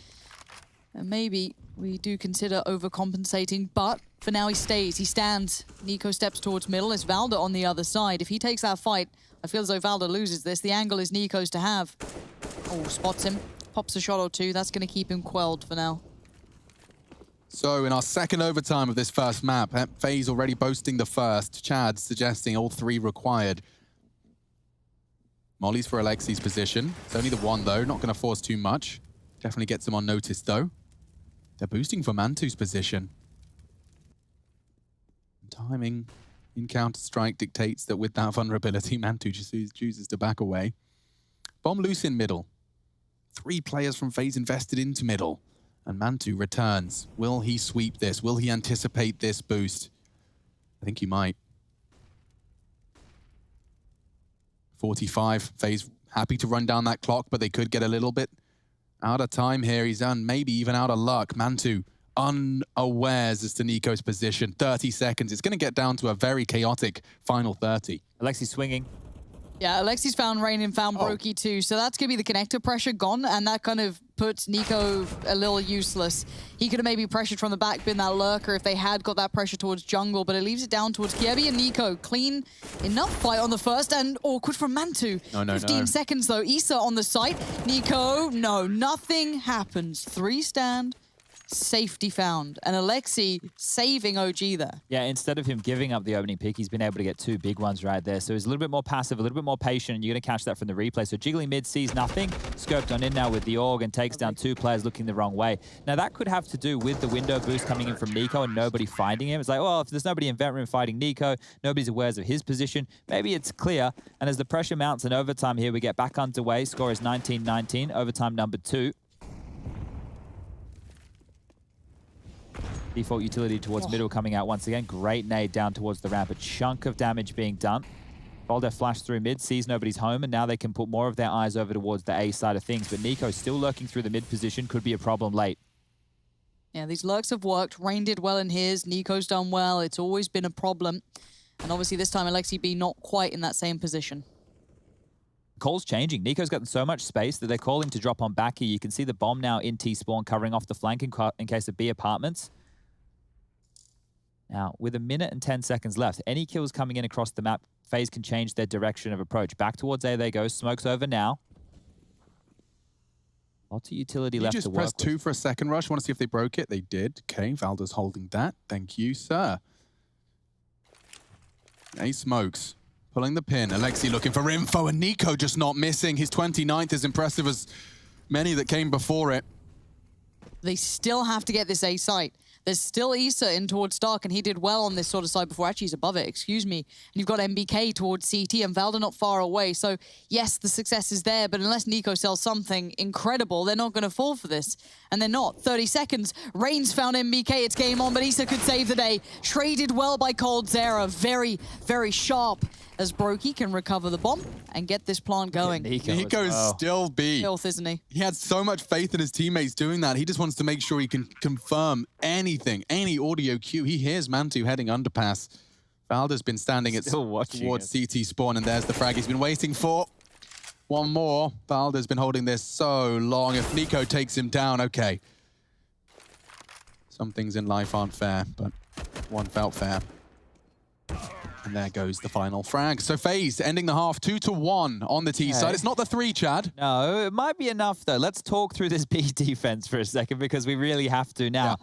And maybe we do consider overcompensating, but for now he stays. He stands. Nico steps towards middle. It's Valda on the other side. If he takes that fight, I feel as though Valda loses this. The angle is Nico's to have. Oh, spots him. Pops a shot or 2. That's going to keep him quelled for now.
So in our second overtime of this first map, FaZe already boasting the first. Chad suggesting all 3 required. Molly's for Alexi's position. It's only the 1 though, not going to force too much. Definitely gets him on notice though. They're boosting for Mantu's position. Timing in Counter-Strike dictates that with that vulnerability, Mantu just chooses to back away. Bomb loose in middle. 3 players from FaZe invested into middle. And Mantu returns. Will he sweep this? Will he anticipate this boost? I think he might. 45. FaZe happy to run down that clock, but they could get a little bit out of time here. He's done maybe even out of luck. Mantu unawares as to Nico's position. 30 seconds. It's going to get down to a very chaotic final 30.
Alexi swinging.
Yeah, Alexi's found Rain and found Brokey too, so that's going to be the connector pressure gone, and that kind of puts Nico a little useless. He could have maybe pressured from the back, been that lurker if they had got that pressure towards jungle, but it leaves it down towards Kiebi and Nico. Clean enough fight on the first, and awkward from Mantu. 15 seconds though, Issa on the site. Nico, no, nothing happens. 3 stand. Safety found, and Alexi saving OG there.
Yeah, instead of him giving up the opening pick, he's been able to get 2 big ones right there. So he's a little bit more passive, a little bit more patient, and you're going to catch that from the replay. So Jiggly mid sees nothing, scoped on in now with the AUG and takes down 2 players looking the wrong way. Now that could have to do with the window boost coming in from Nico and nobody finding him. It's like, well, if there's nobody in vent room fighting Nico, nobody's aware of his position, maybe it's clear. And as the pressure mounts in overtime here, we get back underway. Score is 19-19, overtime number 2. Default utility towards middle coming out once again. Great nade down towards the ramp. A chunk of damage being done. Volder flashed through mid, sees nobody's home, and now they can put more of their eyes over towards the A side of things. But Nico still lurking through the mid position. Could be a problem late.
Yeah, these lurks have worked. Rain did well in his. Nico's done well. It's always been a problem. And obviously this time Alexi B not quite in that same position.
Call's changing. Nico's gotten so much space that they're calling to drop on back here. You can see the bomb now in T-spawn covering off the flank in case of B apartments. Now, with 1 minute and 10 seconds left, any kills coming in across the map, FaZe can change their direction of approach. Back towards A they go. Smoke's over now. Lots of utility left to work with.
You just pressed 2 for a second rush. Want to see if they broke it? They did. Okay, Valda's holding that. Thank you, sir. A smokes. Pulling the pin. Alexi looking for info, and Nico just not missing. His 29th is impressive as many that came before it.
They still have to get this A site. There's still Issa in towards Dark, and he did well on this sort of side before. Actually, he's above it, excuse me. And you've got MBK towards CT, and Valda not far away. So, yes, the success is there, but unless Nico sells something incredible, they're not going to fall for this. And they're not. 30 seconds. Rain's found MBK. It's game on, but Issa could save the day. Traded well by Cold Zera. Very, very sharp as Brokey can recover the bomb and get this plant going.
Nico's still B.
Filth, isn't he?
He had so much faith in his teammates doing that. He just wants to make sure he can confirm anything, any audio cue. He hears Mantu heading underpass. Valda's been standing
Still watching
towards CT spawn, and there's the frag he's been waiting for. One more. Valda's been holding this so long. If Nico takes him down, okay. Some things in life aren't fair, but one felt fair. And there goes the final frag. So FaZe ending the half 2-1 on the T side. It's not the 3, Chad.
No, it might be enough though. Let's talk through this B defense for a second because we really have to now.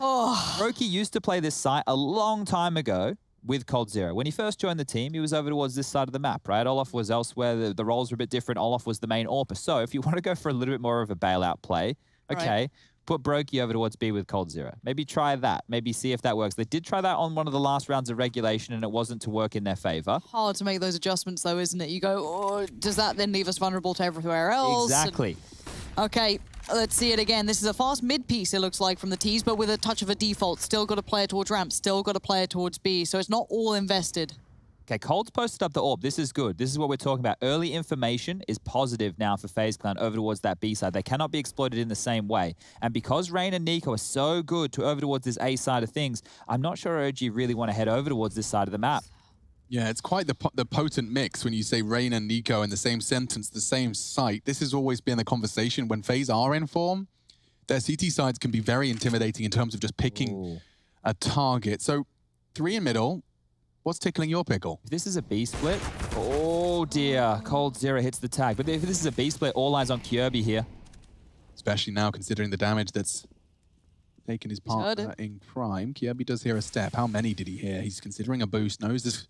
Roki used to play this site a long time ago with coldzera. When he first joined the team, he was over towards this side of the map, right? Olaf was elsewhere. The roles were a bit different. Olaf was the main AWPer. So if you want to go for a little bit more of a bailout play, okay, put Brokey over towards B with coldzera. Maybe try that. Maybe see if that works. They did try that on one of the last rounds of regulation, and it wasn't to work in their favor.
Hard to make those adjustments, though, isn't it? You go, oh, does that then leave us vulnerable to everywhere else?
Exactly.
Okay, let's see it again. This is a fast mid piece, it looks like, from the T's, but with a touch of a default. Still got a player towards ramp, still got a player towards B, so it's not all invested.
Okay, Cold's posted up the AWP. This is good. This is what we're talking about. Early information is positive now for FaZe Clan over towards that B side. They cannot be exploited in the same way. And because Rain and Nico are so good to over towards this A side of things, I'm not sure OG really want to head over towards this side of the map.
Yeah, it's quite the potent mix when you say Rain and Nico in the same sentence, the same site. This has always been the conversation. When FaZe are in form, their CT sides can be very intimidating in terms of just picking a target. So 3 in middle. What's tickling your pickle?
If this is a B split, oh dear, coldzera hits the tag. But if this is a B split, all eyes on Kirby here.
Especially now, considering the damage that's taken his partner in prime. Kirby does hear a step. How many did he hear? He's considering a boost. Knows there's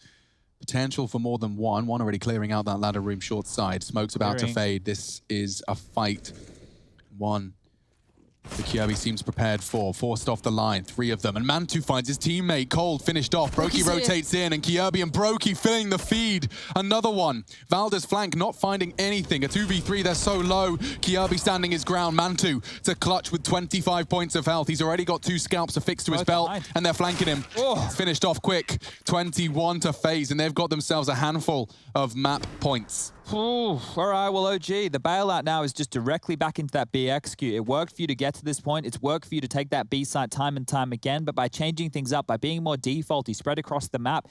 potential for more than one. One already clearing out that ladder room short side. Smoke's about to fade. This is a fight. One. The Kirby seems prepared for. Forced off the line, 3 of them. And Mantu finds his teammate. Cold finished off. Brokey rotates in, and Kirby and Brokey filling the feed. Another one. Valda's flank not finding anything. A 2v3, they're so low. Kirby standing his ground. Mantu to clutch with 25 points of health. He's already got 2 scalps affixed to his belt, and they're flanking him. Finished off quick. 21 to FaZe, and they've got themselves a handful of map points.
All right, well, OG, the bailout now is just directly back into that B execute. It worked for you to get to this point. It's worked for you to take that B site time and time again, but by changing things up, by being more defaulty, spread across the map,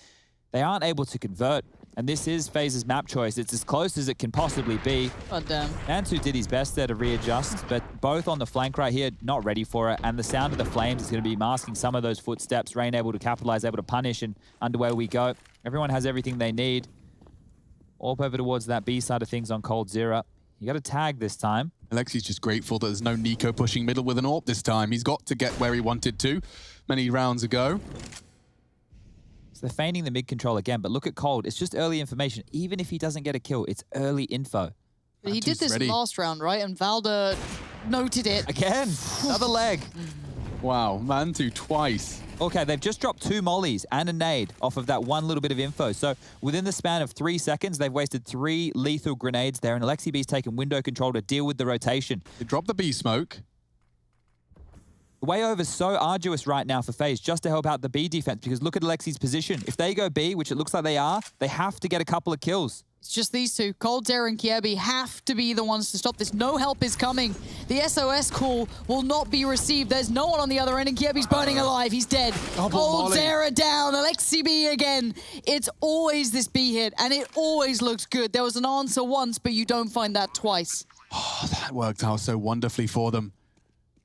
they aren't able to convert. And this is FaZe's map choice. It's as close as it can possibly be.
God damn.
Nantu did his best there to readjust, but both on the flank right here, not ready for it. And the sound of the flames is going to be masking some of those footsteps. Rain able to capitalize, able to punish, and underway we go. Everyone has everything they need. AWP over towards that B side of things on coldzera. You got to tag this time.
Alexi's just grateful that there's no Nico pushing middle with an AWP this time. He's got to get where he wanted to many rounds ago.
So they're feigning the mid control again, but look at Cold. It's just early information. Even if he doesn't get a kill, it's early info.
But he did this last round, right? And Valda noted it.
Again, another leg.
Wow, Mantu twice.
Okay, they've just dropped 2 mollies and a nade off of that one little bit of info. So within the span of 3 seconds, they've wasted 3 lethal grenades there, and Alexi B's taken window control to deal with the rotation.
They dropped the B smoke.
The way over is so arduous right now for FaZe just to help out the B defense, because look at Alexi's position. If they go B, which it looks like they are, they have to get a couple of kills.
It's just these two. coldzera and Kirby have to be the ones to stop this. No help is coming. The SOS call will not be received. There's no one on the other end, and Kirby's burning alive. He's dead. coldzera down. Alexi B again. It's always this B hit, and it always looks good. There was an answer once, but you don't find that twice.
Oh, that worked out so wonderfully for them.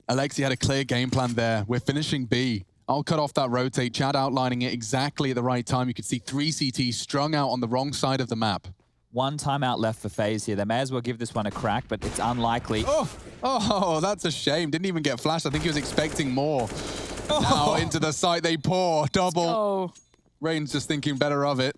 Alexi had a clear game plan there. We're finishing B. I'll cut off that rotate. Chad outlining it exactly at the right time. You could see 3 CTs strung out on the wrong side of the map.
1 timeout left for FaZe here. They may as well give this one a crack, but it's unlikely.
Oh, that's a shame. Didn't even get flashed. I think he was expecting more. Now into the site they pour. Double. Rain's just thinking better of it.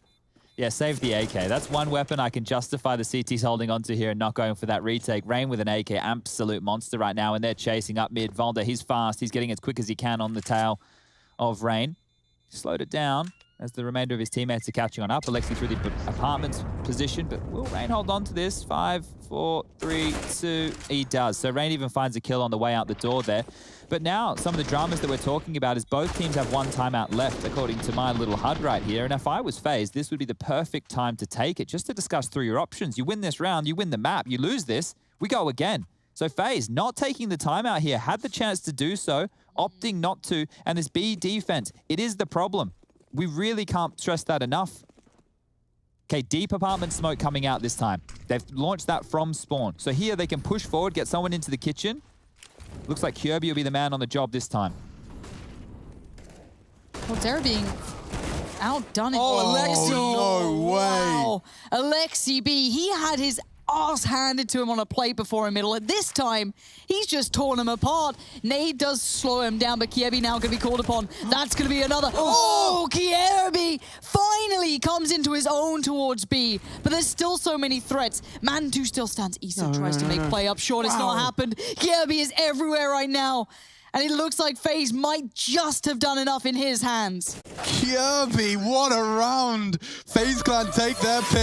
Yeah, save the AK. That's one weapon I can justify the CT's holding onto here and not going for that retake. Rain with an AK, absolute monster right now, and they're chasing up mid. Valda, he's fast. He's getting as quick as he can on the tail of Rain. Slowed it down as the remainder of his teammates are catching on up. Alexi through the apartment's position, but will Rain hold on to this? 5, 4, 3, 2. He does. So Rain even finds a kill on the way out the door there. But now some of the dramas that we're talking about is both teams have 1 timeout left, according to my little HUD right here. And if I was FaZe, this would be the perfect time to take it, just to discuss through your options. You win this round, you win the map. You lose this, we go again. So FaZe not taking the timeout here, had the chance to do so, opting not to, and this B defense, it is the problem. We really can't stress that enough. Okay, deep apartment smoke coming out this time. They've launched that from spawn. So here they can push forward, get someone into the kitchen. Looks like Kirby will be the man on the job this time.
Well, Zera being outdone.
Oh,
Alexi.
no way.
Wow. Alexi B, he had his ass handed to him on a plate before a middle. At this time, he's just torn him apart. Nade does slow him down, but Kirby now going to be called upon. That's going to be another. Oh, Kirby finally comes into his own towards B, but there's still so many threats. Man2 still stands. Issa tries to make play up short. It's not happened. Kirby is everywhere right now. And it looks like FaZe might just have done enough in his hands.
Kirby, what a round. FaZe Clan take their pick.